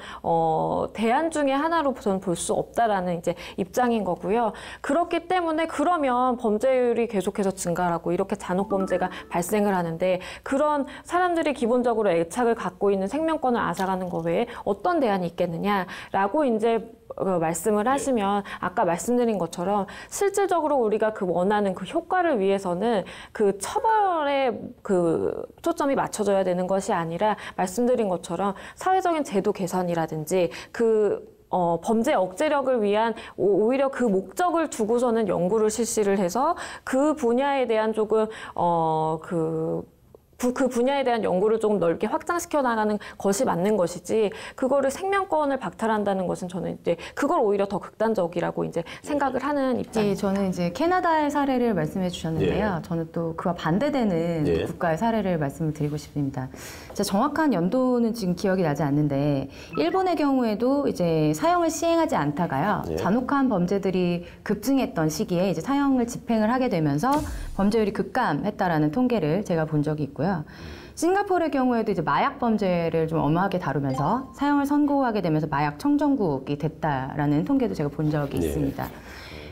대안 중에 하나로 저는 볼 수 없다라는 이제 입장인 거고요. 그렇기 때문에 그러면 범죄율이 계속해서 증가하고 이렇게 잔혹 범죄가 발생을 하는데 그런 사람들이 기본적으로 애착을 갖고 있는 생명권을 앗아가는 것 외에 어떤 대안이 있겠느냐라고 이제 말씀을 하시면 아까 말씀드린 것처럼 실질적으로 우리가 그 원하는 그 효과를 위해서는 그 처벌에 그 초점이 맞춰져야 되는 것이 아니라 말씀드린 것처럼 사회적인 제도 개선이라든지 범죄 억제력을 위한 오히려 그 목적을 두고서는 연구를 실시를 해서 그 분야에 대한 조금 그 분야에 대한 연구를 조금 넓게 확장시켜 나가는 것이 맞는 것이지 그거를 생명권을 박탈한다는 것은 저는 이제 그걸 오히려 더 극단적이라고 이제 생각을 하는 입장입니다. 예, 저는 이제 캐나다의 사례를 말씀해 주셨는데요. 저는 또 그와 반대되는 국가의 사례를 말씀을 드리고 싶습니다. 제가 정확한 연도는 지금 기억이 나지 않는데 일본의 경우에도 이제 사형을 시행하지 않다가요. 잔혹한 범죄들이 급증했던 시기에 이제 사형을 집행을 하게 되면서 범죄율이 급감했다라는 통계를 제가 본 적이 있고요. 싱가포르의 경우에도 이제 마약 범죄를 좀 엄하게 다루면서 사형을 선고하게 되면서 마약 청정국이 됐다라는 통계도 제가 본 적이 있습니다.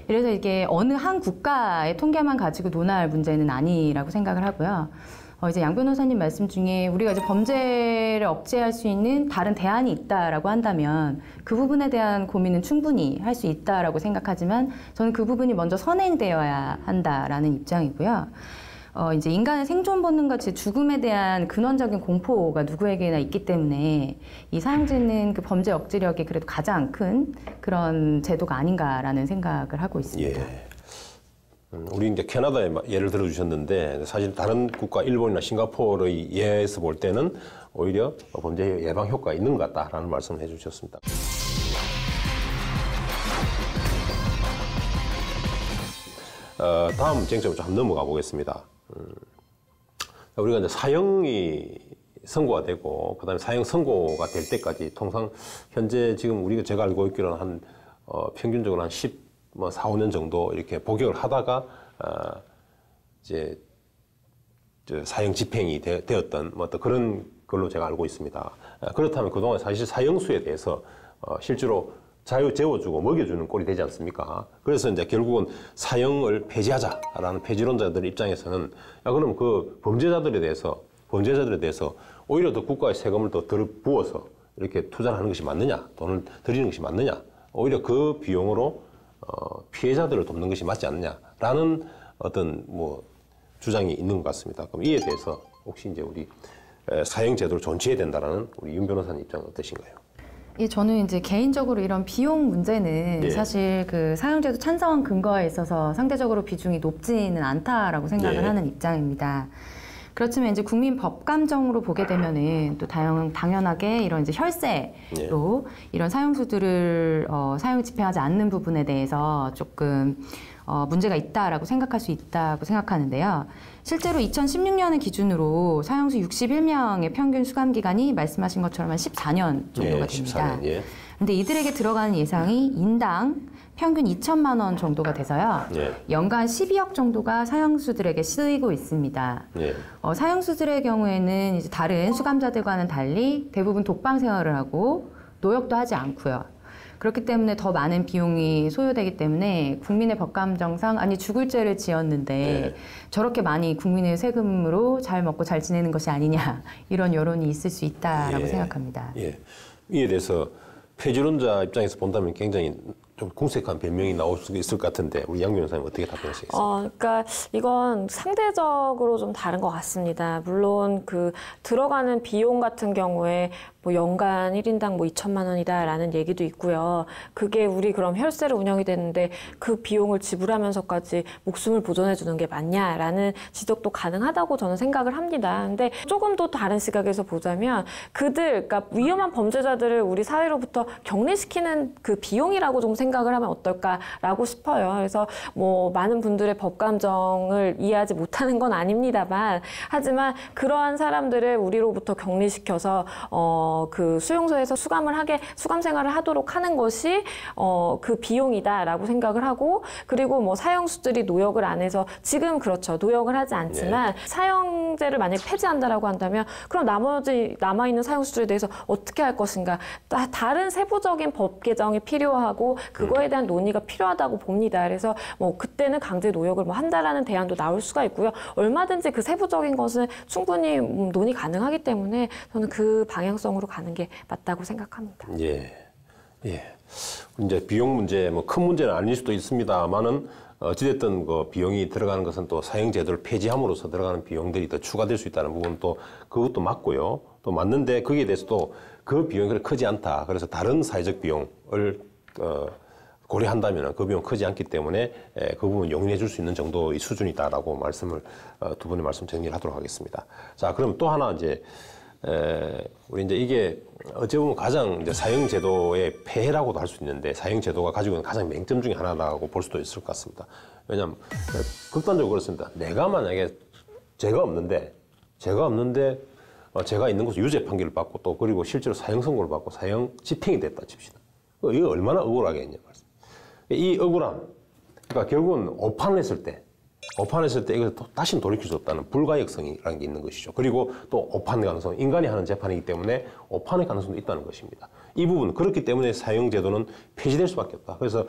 그래서 이게 어느 한 국가의 통계만 가지고 논할 문제는 아니라고 생각을 하고요. 이제 양 변호사님 말씀 중에 우리가 이제 범죄를 억제할 수 있는 다른 대안이 있다라고 한다면 그 부분에 대한 고민은 충분히 할 수 있다라고 생각하지만 저는 그 부분이 먼저 선행되어야 한다라는 입장이고요. 이제 인간의 생존 본능과 죽음에 대한 근원적인 공포가 누구에게나 있기 때문에 이 사형제는 그 범죄 억제력이 그래도 가장 큰 그런 제도가 아닌가라는 생각을 하고 있습니다. 예. 우리 이제 캐나다의 예를 들어주셨는데 사실 다른 국가 일본이나 싱가포르의 예에서 볼 때는 오히려 범죄 예방 효과가 있는 것 같다라는 말씀을 해주셨습니다. 다음 쟁점으로 좀 넘어가 보겠습니다. 우리가 이제 사형이 선고가 되고 그다음에 사형 선고가 될 때까지 통상 현재 지금 제가 알고 있기로는 한 평균적으로 한 4, 5년 정도 이렇게 복역을 하다가 이제 사형 집행이 되었던 어떤 그런 걸로 제가 알고 있습니다. 그렇다면 그동안 사실 사형수에 대해서 실제로 자유 재워주고 먹여주는 꼴이 되지 않습니까? 그래서 이제 결국은 사형을 폐지하자라는 폐지론자들 입장에서는 그럼 그 범죄자들에 대해서 오히려 더 국가의 세금을 더 부어서 이렇게 투자를 하는 것이 맞느냐, 돈을 들이는 것이 맞느냐, 오히려 그 비용으로 피해자들을 돕는 것이 맞지 않느냐라는 어떤 주장이 있는 것 같습니다. 그럼 이에 대해서 혹시 이제 우리 사형 제도를 존치해야 된다라는 우리 윤 변호사님 입장은 어떠신가요? 예, 저는 이제 개인적으로 이런 비용 문제는 네. 사실 그 사형제도 찬성 근거에 있어서 상대적으로 비중이 높지는 않다라고 생각을 네. 하는 입장입니다. 그렇지만 이제 국민 법감정으로 보게 되면은 또 당연하게 이런 이제 혈세로 이런 사형수들을 사형 집행하지 않는 부분에 대해서 조금 문제가 있다라고 생각할 수 있다고 생각하는데요. 실제로 2016년을 기준으로 사형수 61명의 평균 수감 기간이 말씀하신 것처럼 한 14년 정도가 됩니다. 14년, 근데 이들에게 들어가는 예상이 인당 평균 2천만 원 정도가 돼서요. 연간 12억 정도가 사형수들에게 쓰이고 있습니다. 사형수들의 경우에는 이제 다른 수감자들과는 달리 대부분 독방 생활을 하고 노역도 하지 않고요. 그렇기 때문에 더 많은 비용이 소요되기 때문에 국민의 법감정상 아니 죽을 죄를 지었는데 저렇게 많이 국민의 세금으로 잘 먹고 잘 지내는 것이 아니냐 이런 여론이 있을 수 있다라고 생각합니다. 이에 대해서 폐지론자 입장에서 본다면 굉장히 좀 궁색한 변명이 나올 수 있을 것 같은데 우리 양 변호사님 어떻게 답변하시겠습니까? 그러니까 이건 상대적으로 좀 다른 것 같습니다. 물론 그 들어가는 비용 같은 경우에 연간 1인당 2천만 원이다라는 얘기도 있고요. 그게 우리 그럼 혈세로 운영이 되는데 그 비용을 지불하면서까지 목숨을 보존해 주는 게 맞냐라는 지적도 가능하다고 저는 생각을 합니다. 근데 조금 더 다른 시각에서 보자면 그러니까 위험한 범죄자들을 우리 사회로부터 격리시키는 그 비용이라고 좀 생각을 하면 어떨까라고 싶어요. 그래서 많은 분들의 법감정을 이해하지 못하는 건 아닙니다만 하지만 그러한 사람들을 우리로부터 격리시켜서 그 수용소에서 수감 생활을 하도록 하는 것이 그 비용이다라고 생각을 하고 그리고 사형수들이 노역을 안 해서 지금 그렇죠. 노역을 하지 않지만 사형제를 만약에 폐지한다라고 한다면 그럼 나머지 남아있는 사형수들에 대해서 어떻게 할 것인가 다른 세부적인 법 개정이 필요하고 그거에 대한 논의가 필요하다고 봅니다. 그래서 그때는 강제 노역을 한다라는 대안도 나올 수가 있고요. 얼마든지 그 세부적인 것은 충분히 논의 가능하기 때문에 저는 그 방향성으로 가는 게 맞다고 생각합니다. 이제 비용 문제 큰 문제는 아닐 수도 있습니다만은 어찌됐든 그 비용이 들어가는 것은 또 사형제도를 폐지함으로써 들어가는 비용들이 더 추가될 수 있다는 부분 또 그것도 맞고요. 또 맞는데 거기에 대해서도 그 비용이 그렇게 크지 않다. 그래서 다른 사회적 비용을 고려한다면 그 비용 크지 않기 때문에 그 부분 용인해 줄 수 있는 정도의 수준이다라고 말씀을 두 분의 말씀 정리를 하도록 하겠습니다. 자, 그럼 또 하나 이제 우리 이제 이게 어찌 보면 가장 이제 사형제도의 폐해라고도 할 수 있는데 사형제도가 가지고 있는 가장 맹점 중에 하나라고 볼 수도 있을 것 같습니다. 왜냐하면 극단적으로 그렇습니다. 내가 만약에 죄가 없는데 제가 있는 곳에 유죄 판결을 받고 또 그리고 실제로 사형 선고를 받고 사형 집행이 됐다 칩시다. 이거 얼마나 억울하겠냐 말씀. 이 억울함, 그러니까 결국은 오판을 했을 때 이걸 또 다시는 돌이킬 수 없다는 불가역성이라는 게 있는 것이죠. 그리고 또 오판 가능성, 인간이 하는 재판이기 때문에 오판의 가능성도 있다는 것입니다. 이 부분, 그렇기 때문에 사형제도는 폐지될 수밖에 없다. 그래서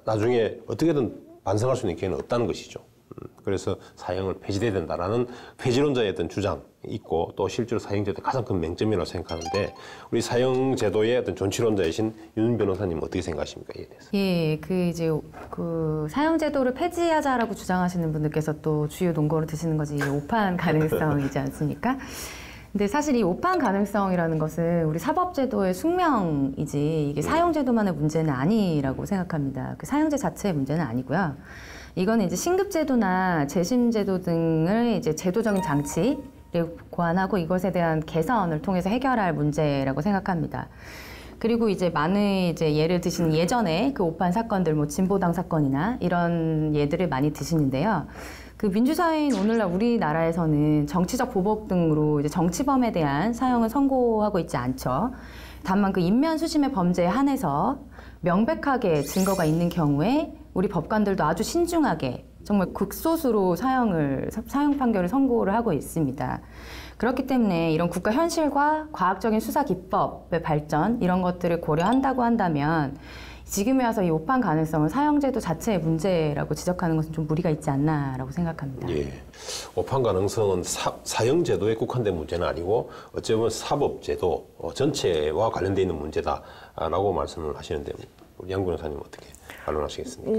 나중에 어떻게든 반성할 수 있는 기회는 없다는 것이죠. 그래서 사형을 폐지돼야 된다라는 폐지론자의 어떤 주장이 있고 또 실제로 사형제도의 가장 큰 맹점이라고 생각하는데 우리 사형제도의 어떤 존치론자이신 윤 변호사님 어떻게 생각하십니까? 이에 대해서. 예, 그 사형제도를 폐지하자라고 주장하시는 분들께서 또 주요 논거로 드시는 것이 이 오판 가능성이지 않습니까? 근데 사실 이 오판 가능성이라는 것은 우리 사법제도의 숙명이지 이게 사형제도만의 문제는 아니라고 생각합니다. 그 사형제 자체의 문제는 아니고요. 이거는 이제 신급제도나 재심제도 등을 이제 제도적인 장치를 고안하고 이것에 대한 개선을 통해서 해결할 문제라고 생각합니다. 그리고 이제 많은 이제 예를 드시는 예전에 그 오판 사건들, 뭐 진보당 사건이나 이런 예들을 많이 드시는데요. 그 민주사회인 오늘날 우리나라에서는 정치적 보복 등으로 이제 정치범에 대한 사형을 선고하고 있지 않죠. 다만 그 인면수심의 범죄에 한해서 명백하게 증거가 있는 경우에 우리 법관들도 아주 신중하게 정말 극소수로 사형 판결을 선고를 하고 있습니다. 그렇기 때문에 이런 국가 현실과 과학적인 수사 기법의 발전 이런 것들을 고려한다고 한다면 지금에 와서 이 오판 가능성을 사형제도 자체의 문제라고 지적하는 것은 좀 무리가 있지 않나라고 생각합니다. 예, 오판 가능성은 사형제도에 국한된 문제는 아니고 어찌 보면 사법제도 전체와 관련되어 있는 문제다라고 말씀을 하시는데 우리 양 변호사님 어떻게 반론하시겠습니까?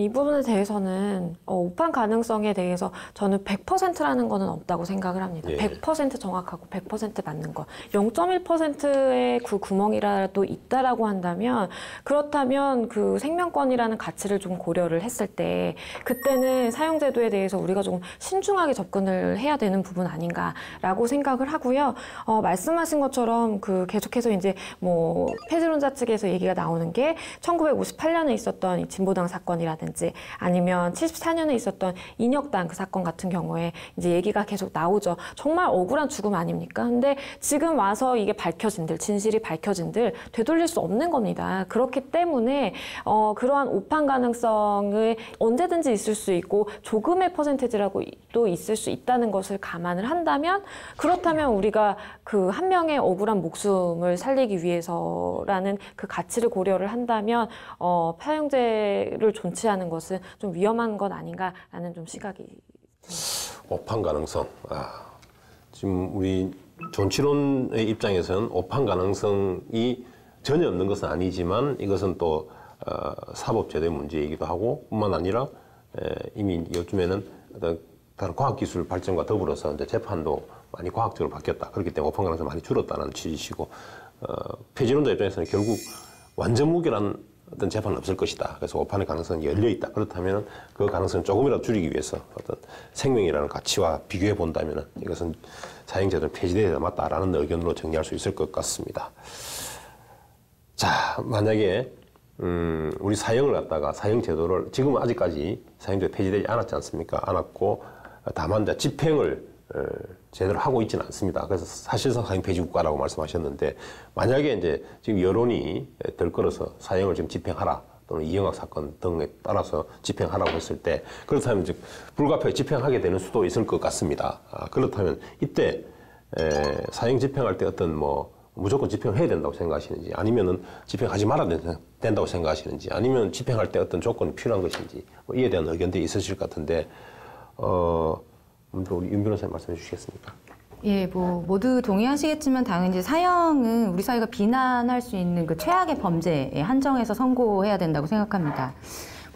이 부분에 대해서는 오판 가능성에 대해서 저는 100%라는 거는 없다고 생각을 합니다. 예. 100% 정확하고 100% 맞는 거. 0.1%의 그 구멍이라도 있다라고 한다면 그렇다면 그 생명권이라는 가치를 좀 고려를 했을 때 그때는 사형제도에 대해서 우리가 조금 신중하게 접근을 해야 되는 부분 아닌가라고 생각을 하고요. 말씀하신 것처럼 그 계속해서 이제 뭐 폐지론자 측에서 얘기가 나오는 게 1958년에 있었던 이 진보당 사건이라든지 아니면 74년에 있었던 인혁당 그 사건 같은 경우에 이제 얘기가 계속 나오죠. 정말 억울한 죽음 아닙니까? 근데 지금 와서 이게 밝혀진들, 진실이 밝혀진들 되돌릴 수 없는 겁니다. 그렇기 때문에 그러한 오판 가능성을 언제든지 있을 수 있고 조금의 퍼센테이지라고 또 있을 수 있다는 것을 감안을 한다면 그렇다면 우리가 그 한 명의 억울한 목숨을 살리기 위해서라는 그 가치를 고려를 한다면 사형제를 존치하는 것은 좀 위험한 것 아닌가라는 좀 시각이 오판 가능성. 지금 우리 존치론의 입장에서는 오판 가능성이 전혀 없는 것은 아니지만 이것은 또 사법제도의 문제이기도 하고 뿐만 아니라 이미 요즘에는 어떤 다른 과학기술 발전과 더불어서 이제 재판도 많이 과학적으로 바뀌었다. 그렇기 때문에 오판 가능성이 많이 줄었다는 취지시고 폐지론자 입장에서는 결국 완전 무결한 어떤 재판은 없을 것이다. 그래서 오판의 가능성이 열려 있다. 그렇다면 그 가능성을 조금이라도 줄이기 위해서 어떤 생명이라는 가치와 비교해 본다면 이것은 사형제도는 폐지되어야 맞다라는 의견으로 정리할 수 있을 것 같습니다. 자, 만약에 우리 사형을 갖다가 사형제도를 지금은 아직까지 사형제도 폐지되지 않았지 않습니까? 않았고 다만 이제 집행을 제대로 하고 있지는 않습니다. 그래서 사실상 사형 폐지 국가라고 말씀하셨는데 만약에 이제 지금 여론이 들끓어서 사형을 지금 집행하라 또는 이영학 사건 등에 따라서 집행하라고 했을 때 그렇다면 이제 불가피하게 집행하게 되는 수도 있을 것 같습니다. 그렇다면 이때 사형 집행할 때 어떤 뭐 무조건 집행을 해야 된다고 생각하시는지 아니면은 집행하지 말아야 된다고 생각하시는지 아니면 집행할 때 어떤 조건이 필요한 것인지 뭐 이에 대한 의견들이 있으실 것 같은데 우리 윤 변호사님 말씀해 주시겠습니까? 예, 뭐 모두 동의하시겠지만 당연히 사형은 우리 사회가 비난할 수 있는 그 최악의 범죄에 한정해서 선고해야 된다고 생각합니다.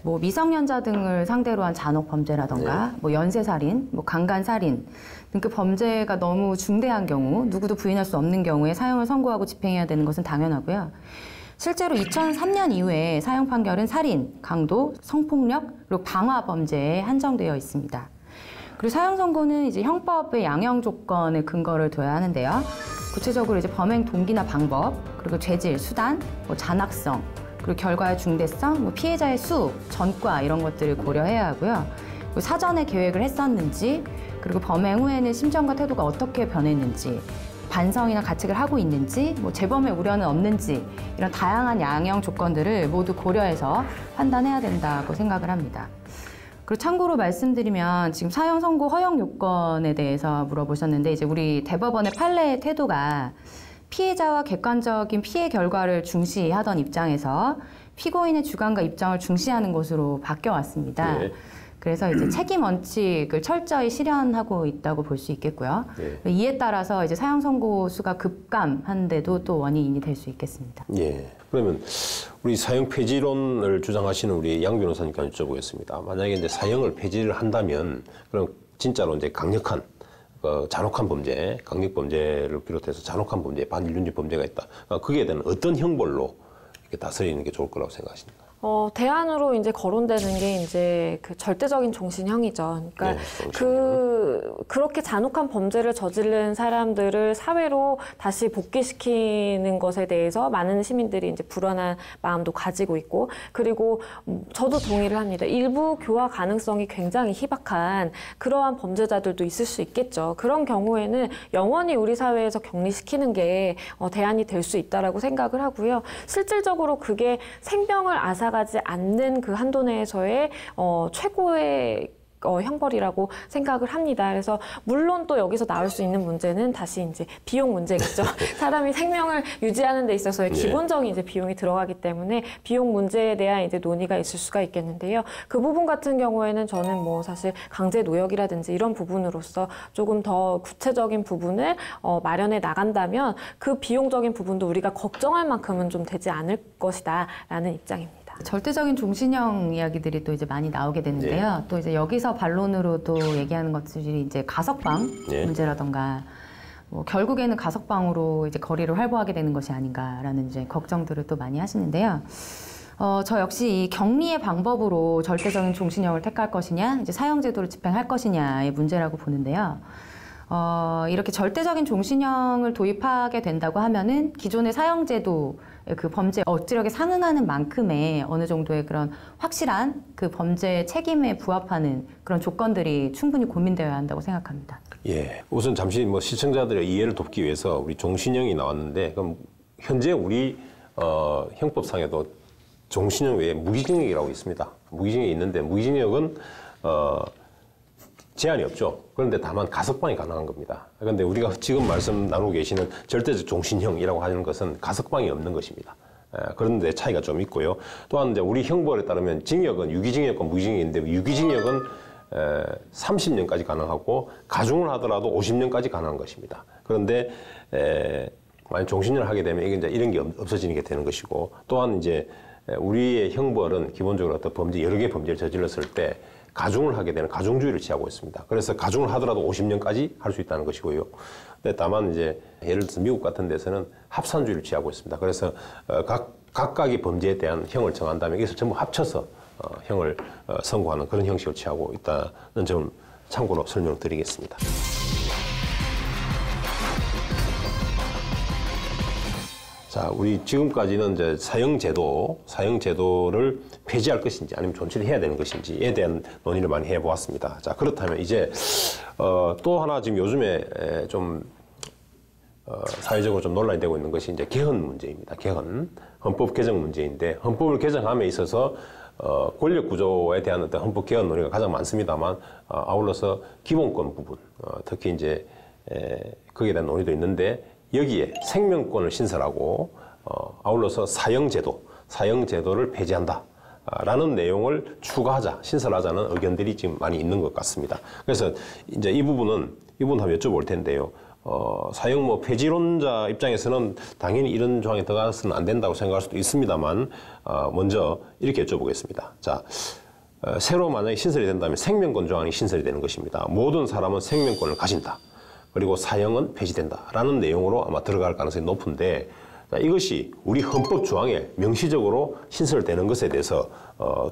뭐 미성년자 등을 상대로 한 잔혹 범죄라던가 뭐 연쇄살인, 뭐 강간살인 등 그 범죄가 너무 중대한 경우 누구도 부인할 수 없는 경우에 사형을 선고하고 집행해야 되는 것은 당연하고요. 실제로 2003년 이후에 사형 판결은 살인, 강도, 성폭력, 그리고 방화 범죄에 한정되어 있습니다. 그리고 사형 선고는 이제 형법의 양형 조건에 근거를 둬야 하는데요. 구체적으로 이제 범행 동기나 방법, 그리고 죄질, 수단, 뭐 잔악성, 그리고 결과의 중대성, 뭐 피해자의 수, 전과 이런 것들을 고려해야 하고요. 그리고 사전에 계획을 했었는지, 그리고 범행 후에는 심정과 태도가 어떻게 변했는지, 반성이나 가책을 하고 있는지, 뭐 재범의 우려는 없는지 이런 다양한 양형 조건들을 모두 고려해서 판단해야 된다고 생각을 합니다. 그리고 참고로 말씀드리면 지금 사형 선고 허용 요건에 대해서 물어보셨는데 이제 우리 대법원의 판례의 태도가 피해자와 객관적인 피해 결과를 중시하던 입장에서 피고인의 주관과 입장을 중시하는 것으로 바뀌어 왔습니다. 네. 그래서 이제 책임 원칙을 철저히 실현하고 있다고 볼 수 있겠고요. 네. 이에 따라서 이제 사형 선고 수가 급감한 데도 또 원인이 될 수 있겠습니다. 예. 그러면 우리 사형 폐지론을 주장하시는 우리 양 변호사님께 여쭤보겠습니다. 만약에 이제 사형을 폐지를 한다면 그럼 진짜로 이제 강력한 잔혹한 범죄, 강력 범죄를 비롯해서 잔혹한 범죄, 반인륜적 범죄가 있다. 그게 대한 어떤 형벌로 이렇게 다스리는 게 좋을 거라고 생각하십니까? 대안으로 이제 거론되는 게 이제 그 절대적인 종신형이죠. 그러니까 네, 그렇게 잔혹한 범죄를 저지른 사람들을 사회로 다시 복귀시키는 것에 대해서 많은 시민들이 이제 불안한 마음도 가지고 있고, 그리고 저도 동의를 합니다. 일부 교화 가능성이 굉장히 희박한 그러한 범죄자들도 있을 수 있겠죠. 그런 경우에는 영원히 우리 사회에서 격리시키는 게 대안이 될 수 있다라고 생각을 하고요. 실질적으로 그게 생명을 앗아가지 않는 그 한도 내에서의 최고의 형벌이라고 생각을 합니다. 그래서 물론 또 여기서 나올 수 있는 문제는 다시 이제 비용 문제겠죠. 사람이 생명을 유지하는 데 있어서의 기본적인 이제 비용이 들어가기 때문에 비용 문제에 대한 이제 논의가 있을 수가 있겠는데요. 그 부분 같은 경우에는 저는 뭐 사실 강제 노역이라든지 이런 부분으로서 조금 더 구체적인 부분을 마련해 나간다면 그 비용적인 부분도 우리가 걱정할 만큼은 좀 되지 않을 것이다라는 입장입니다. 절대적인 종신형 이야기들이 또 이제 많이 나오게 되는데요. 또 이제 여기서 반론으로도 얘기하는 것들이 이제 가석방 문제라던가 뭐 결국에는 가석방으로 이제 거리를 활보하게 되는 것이 아닌가라는 이제 걱정들을 또 많이 하시는데요. 저 역시 이 격리의 방법으로 절대적인 종신형을 택할 것이냐, 이제 사형제도를 집행할 것이냐의 문제라고 보는데요. 이렇게 절대적인 종신형을 도입하게 된다고 하면은 기존의 사형제도 그 범죄 억지력에 상응하는 만큼의 어느 정도의 그런 확실한 그 범죄 책임에 부합하는 그런 조건들이 충분히 고민되어야 한다고 생각합니다. 예. 우선 잠시 뭐 시청자들의 이해를 돕기 위해서 우리 종신형이 나왔는데, 그럼 현재 우리 형법상에도 종신형 외에 무기징역이라고 있습니다. 무기징역이 있는데 무기징역은 제한이 없죠. 그런데 다만 가석방이 가능한 겁니다. 그런데 우리가 지금 말씀 나누고 계시는 절대적 종신형이라고 하는 것은 가석방이 없는 것입니다. 그런데 차이가 좀 있고요. 또한 이제 우리 형벌에 따르면 징역은 유기징역과 무기징역인데, 유기징역은 30년까지 가능하고 가중을 하더라도 50년까지 가능한 것입니다. 그런데 만약 종신형을 하게 되면 이게 이제 이런 게 없어지는 게 되는 것이고, 또한 이제 우리의 형벌은 기본적으로 어떤 범죄, 여러 개의 범죄를 저질렀을 때 가중을 하게 되는 가중주의를 취하고 있습니다. 그래서 가중을 하더라도 50년까지 할 수 있다는 것이고요. 근데 다만 이제 예를 들어서 미국 같은 데서는 합산주의를 취하고 있습니다. 그래서 각각의 범죄에 대한 형을 정한다면 이것을 전부 합쳐서 형을 선고하는 그런 형식을 취하고 있다는 점을 참고로 설명드리겠습니다. 자, 우리 지금까지는 이제 사형제도를 폐지할 것인지 아니면 존치를 해야 되는 것인지에 대한 논의를 많이 해보았습니다. 자, 그렇다면 이제 또 하나 지금 요즘에 좀 사회적으로 좀 논란이 되고 있는 것이 이제 개헌 문제입니다. 개헌, 헌법 개정 문제인데, 헌법을 개정함에 있어서 권력 구조에 대한 어떤 헌법 개헌 논의가 가장 많습니다만, 아울러서 기본권 부분, 특히 이제 거기에 대한 논의도 있는데, 여기에 생명권을 신설하고 아울러서 사형제도를 폐지한다 라는 내용을 추가하자, 신설하자는 의견들이 지금 많이 있는 것 같습니다. 그래서 이제 이 부분 한번 여쭤볼 텐데요. 사형 폐지론자 입장에서는 당연히 이런 조항이 들어가서는 안 된다고 생각할 수도 있습니다만, 먼저 이렇게 여쭤보겠습니다. 자, 새로 만약에 신설이 된다면 생명권 조항이 신설이 되는 것입니다. 모든 사람은 생명권을 가진다. 그리고 사형은 폐지된다라는 내용으로 아마 들어갈 가능성이 높은데, 이것이 우리 헌법 조항에 명시적으로 신설되는 것에 대해서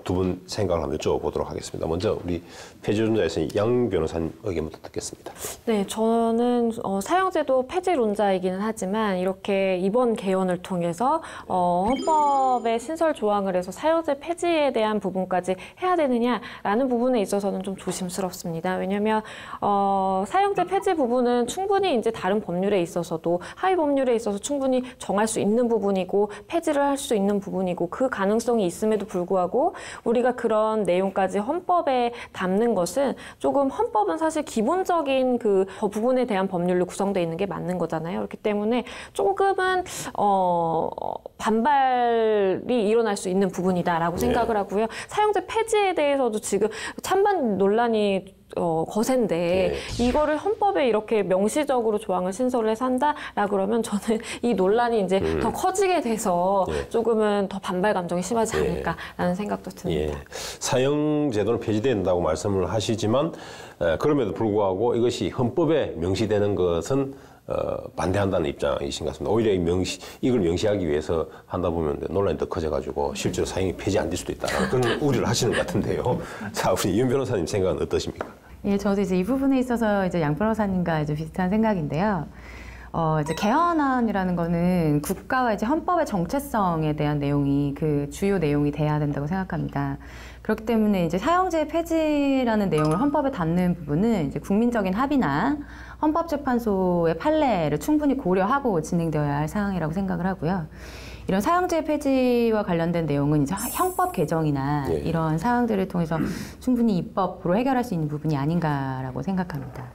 두 분 생각을 한번 여쭤보도록 하겠습니다. 먼저 우리 폐지론자에서 양 변호사님 의견부터 듣겠습니다. 네, 저는 사형제도 폐지론자이기는 하지만 이렇게 이번 개헌을 통해서 헌법의 신설 조항을 해서 사형제 폐지에 대한 부분까지 해야 되느냐라는 부분에 있어서는 좀 조심스럽습니다. 왜냐하면 사형제 폐지 부분은 충분히 이제 다른 법률에 있어서도 하위 법률에 있어서 충분히 정할 변화할 수 있는 부분이고 폐지를 할 수 있는 부분이고 그 가능성이 있음에도 불구하고 우리가 그런 내용까지 헌법에 담는 것은 조금 헌법은 사실 기본적인 그 부분에 대한 법률로 구성되어 있는 게 맞는 거잖아요. 그렇기 때문에 조금은 반발이 일어날 수 있는 부분이다라고 생각을 하고요. 사형제 폐지에 대해서도 지금 찬반 논란이 거센데 이거를 헌법에 이렇게 명시적으로 조항을 신설을 해서 한다라 그러면 저는 이 논란이 이제 더 커지게 돼서 조금은 더 반발 감정이 심하지 않을까라는 생각도 듭니다. 사형 제도는 폐지된다고 말씀을 하시지만 그럼에도 불구하고 이것이 헌법에 명시되는 것은 반대한다는 입장이신 것 같습니다. 오히려 이걸 명시하기 위해서 한다 보면 논란이 더 커져가지고 실제로 사형이 폐지 안 될 수도 있다는 그런 우려를 하시는 것 같은데요. 자, 우리 윤 변호사님 생각은 어떠십니까? 예, 저도 이제 이 부분에 있어서 이제 양 변호사님과 이제 비슷한 생각인데요. 이제 개헌안이라는 거는 국가와 이제 헌법의 정체성에 대한 내용이 그 주요 내용이 돼야 된다고 생각합니다. 그렇기 때문에 이제 사형제 폐지라는 내용을 헌법에 담는 부분은 이제 국민적인 합의나 헌법재판소의 판례를 충분히 고려하고 진행되어야 할 사항이라고 생각을 하고요. 이런 사형제 폐지와 관련된 내용은 이제 형법 개정이나 이런 사항들을 통해서 충분히 입법으로 해결할 수 있는 부분이 아닌가라고 생각합니다.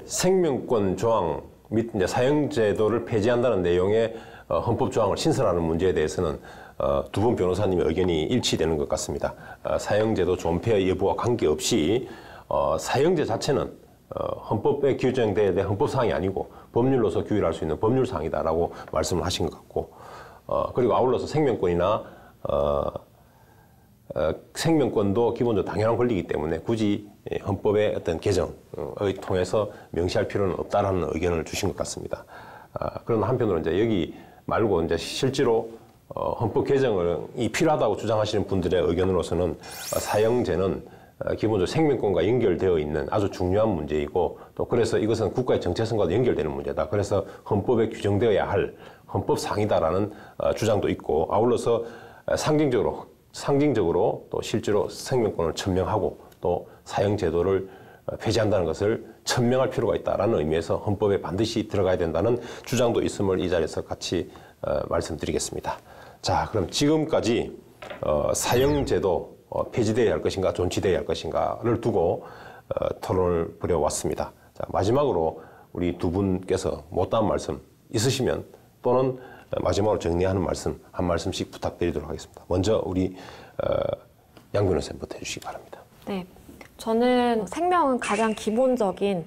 생명권 조항 및 이제 사형제도를 폐지한다는 내용의 헌법 조항을 신설하는 문제에 대해서는 두 분 변호사님의 의견이 일치되는 것 같습니다. 사형제도 존폐 여부와 관계없이 사형제 자체는 헌법에 규정되어야 될 헌법 사항이 아니고 법률로서 규율할 수 있는 법률 사항이다라고 말씀을 하신 것 같고, 그리고 아울러서 생명권이나 생명권도 기본적으로 당연한 권리이기 때문에 굳이 헌법의 어떤 개정을 통해서 명시할 필요는 없다라는 의견을 주신 것 같습니다. 그러나 한편으로 이제 여기 말고 이제 실제로 헌법 개정이 필요하다고 주장하시는 분들의 의견으로서는 사형제는 기본적으로 생명권과 연결되어 있는 아주 중요한 문제이고, 또 그래서 이것은 국가의 정체성과도 연결되는 문제다. 그래서 헌법에 규정되어야 할 헌법 사항이다라는 주장도 있고, 아울러서 상징적으로 또 실제로 생명권을 천명하고 또 사형제도를 폐지한다는 것을 천명할 필요가 있다라는 의미에서 헌법에 반드시 들어가야 된다는 주장도 있음을 이 자리에서 같이 말씀드리겠습니다. 자, 그럼 지금까지 사형제도 폐지되어야 할 것인가 존치되어야 할 것인가를 두고 토론을 벌여왔습니다. 자, 마지막으로 우리 두 분께서 못다한 말씀 있으시면 또는 마지막으로 정리하는 말씀 한 말씀씩 부탁드리도록 하겠습니다. 먼저 우리 양 변호사님부터 해주시기 바랍니다. 네, 저는 생명은 가장 기본적인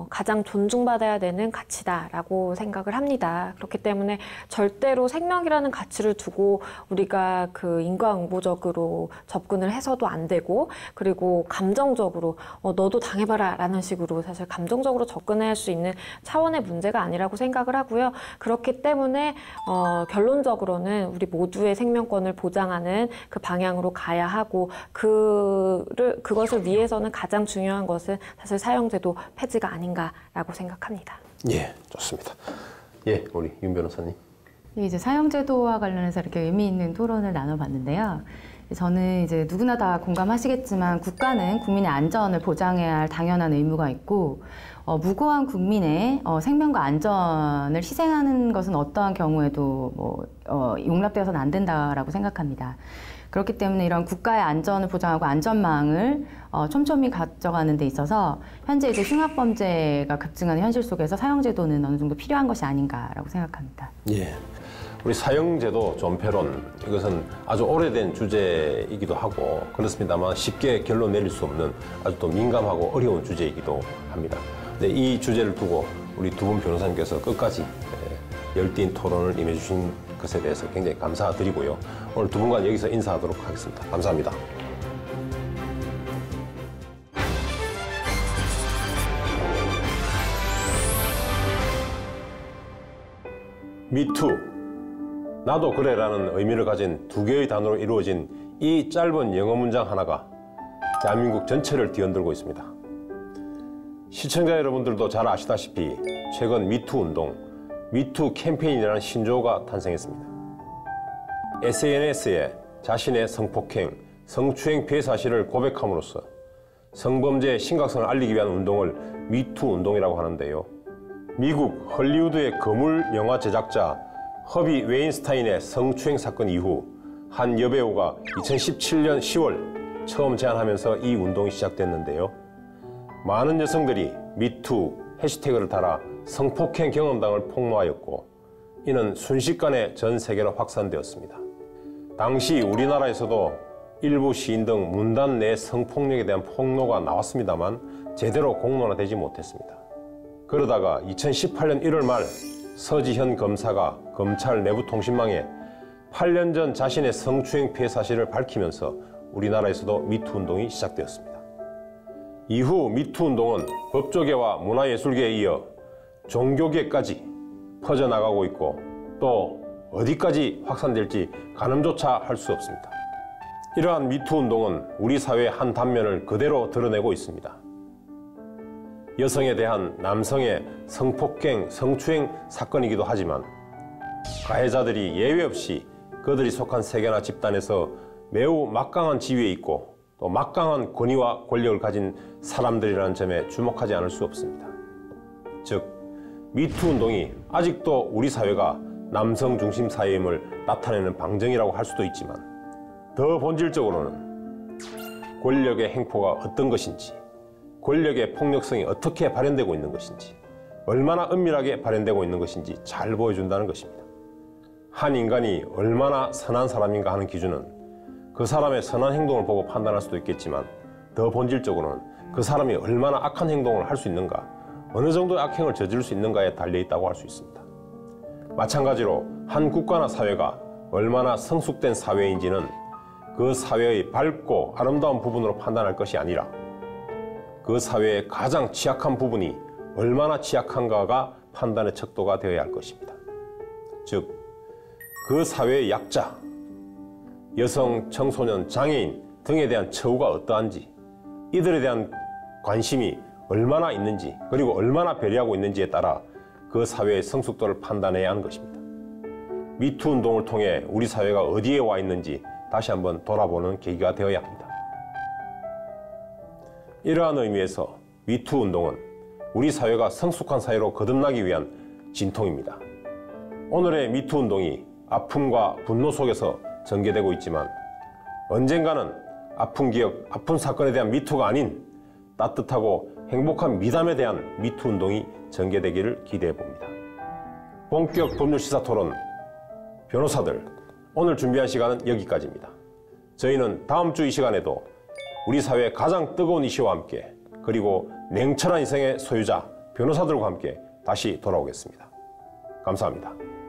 가장 존중받아야 되는 가치다라고 생각을 합니다. 그렇기 때문에 절대로 생명이라는 가치를 두고 우리가 그 인과응보적으로 접근을 해서도 안 되고, 그리고 감정적으로 너도 당해봐라 라는 식으로 사실 감정적으로 접근할 수 있는 차원의 문제가 아니라고 생각을 하고요. 그렇기 때문에 결론적으로는 우리 모두의 생명권을 보장하는 그 방향으로 가야 하고, 그것을 위해서는 가장 중요한 것은 사실 사형제도 폐지가 아닌가라고 생각합니다. 예, 좋습니다. 예, 우리 윤 변호사님. 이제 사형제도와 관련해서 이렇게 의미 있는 토론을 나눠봤는데요. 저는 이제 누구나 다 공감하시겠지만 국가는 국민의 안전을 보장해야 할 당연한 의무가 있고, 무고한 국민의 생명과 안전을 희생하는 것은 어떠한 경우에도 용납되어서는 안 된다라고 생각합니다. 그렇기 때문에 이런 국가의 안전을 보장하고 안전망을 촘촘히 가져가는 데 있어서 현재 이제 흉악범죄가 급증하는 현실 속에서 사형제도는 어느 정도 필요한 것이 아닌가라고 생각합니다. 예. 우리 사형제도 존폐론, 이것은 아주 오래된 주제이기도 하고 그렇습니다만 쉽게 결론 내릴 수 없는 아주 또 민감하고 어려운 주제이기도 합니다. 근데 이 주제를 두고 우리 두 분 변호사님께서 끝까지 열띤 토론을 임해 주신 것에 대해서 굉장히 감사드리고요. 오늘 두 분과 여기서 인사하도록 하겠습니다. 감사합니다. 미투, 나도 그래라는 의미를 가진 두 개의 단어로 이루어진 이 짧은 영어 문장 하나가 대한민국 전체를 뒤흔들고 있습니다. 시청자 여러분들도 잘 아시다시피 최근 미투 운동, 미투 캠페인이라는 신조어가 탄생했습니다. SNS에 자신의 성폭행, 성추행 피해 사실을 고백함으로써 성범죄의 심각성을 알리기 위한 운동을 미투 운동이라고 하는데요. 미국 헐리우드의 거물 영화 제작자 허비 웨인스타인의 성추행 사건 이후 한 여배우가 2017년 10월 처음 제안하면서 이 운동이 시작됐는데요. 많은 여성들이 미투 해시태그를 달아 성폭행 경험담을 폭로하였고 이는 순식간에 전 세계로 확산되었습니다. 당시 우리나라에서도 일부 시인 등 문단 내 성폭력에 대한 폭로가 나왔습니다만 제대로 공론화되지 못했습니다. 그러다가 2018년 1월 말 서지현 검사가 검찰 내부통신망에 8년 전 자신의 성추행 피해 사실을 밝히면서 우리나라에서도 미투 운동이 시작되었습니다. 이후 미투 운동은 법조계와 문화예술계에 이어 종교계까지 퍼져나가고 있고 또 어디까지 확산될지 가늠조차 할 수 없습니다. 이러한 미투 운동은 우리 사회의 한 단면을 그대로 드러내고 있습니다. 여성에 대한 남성의 성폭행, 성추행 사건이기도 하지만 가해자들이 예외 없이 그들이 속한 세계나 집단에서 매우 막강한 지위에 있고 또 막강한 권위와 권력을 가진 사람들이라는 점에 주목하지 않을 수 없습니다. 즉, 미투 운동이 아직도 우리 사회가 남성 중심 사회임을 나타내는 방증이라고 할 수도 있지만 더 본질적으로는 권력의 행포가 어떤 것인지, 권력의 폭력성이 어떻게 발현되고 있는 것인지, 얼마나 은밀하게 발현되고 있는 것인지 잘 보여준다는 것입니다. 한 인간이 얼마나 선한 사람인가 하는 기준은 그 사람의 선한 행동을 보고 판단할 수도 있겠지만 더 본질적으로는 그 사람이 얼마나 악한 행동을 할 수 있는가, 어느 정도의 악행을 저지를 수 있는가에 달려있다고 할 수 있습니다. 마찬가지로 한 국가나 사회가 얼마나 성숙된 사회인지는 그 사회의 밝고 아름다운 부분으로 판단할 것이 아니라 그 사회의 가장 취약한 부분이 얼마나 취약한가가 판단의 척도가 되어야 할 것입니다. 즉, 그 사회의 약자, 여성, 청소년, 장애인 등에 대한 처우가 어떠한지, 이들에 대한 관심이 얼마나 있는지, 그리고 얼마나 배려하고 있는지에 따라 그 사회의 성숙도를 판단해야 하는 것입니다. 미투 운동을 통해 우리 사회가 어디에 와 있는지 다시 한번 돌아보는 계기가 되어야 합니다. 이러한 의미에서 미투 운동은 우리 사회가 성숙한 사회로 거듭나기 위한 진통입니다. 오늘의 미투 운동이 아픔과 분노 속에서 전개되고 있지만 언젠가는 아픈 기억, 아픈 사건에 대한 미투가 아닌 따뜻하고 행복한 미담에 대한 미투 운동이 전개되기를 기대해 봅니다. 본격 법률 시사 토론 변호사들, 오늘 준비한 시간은 여기까지입니다. 저희는 다음 주 이 시간에도 우리 사회의 가장 뜨거운 이슈와 함께 그리고 냉철한 인생의 소유자 변호사들과 함께 다시 돌아오겠습니다. 감사합니다.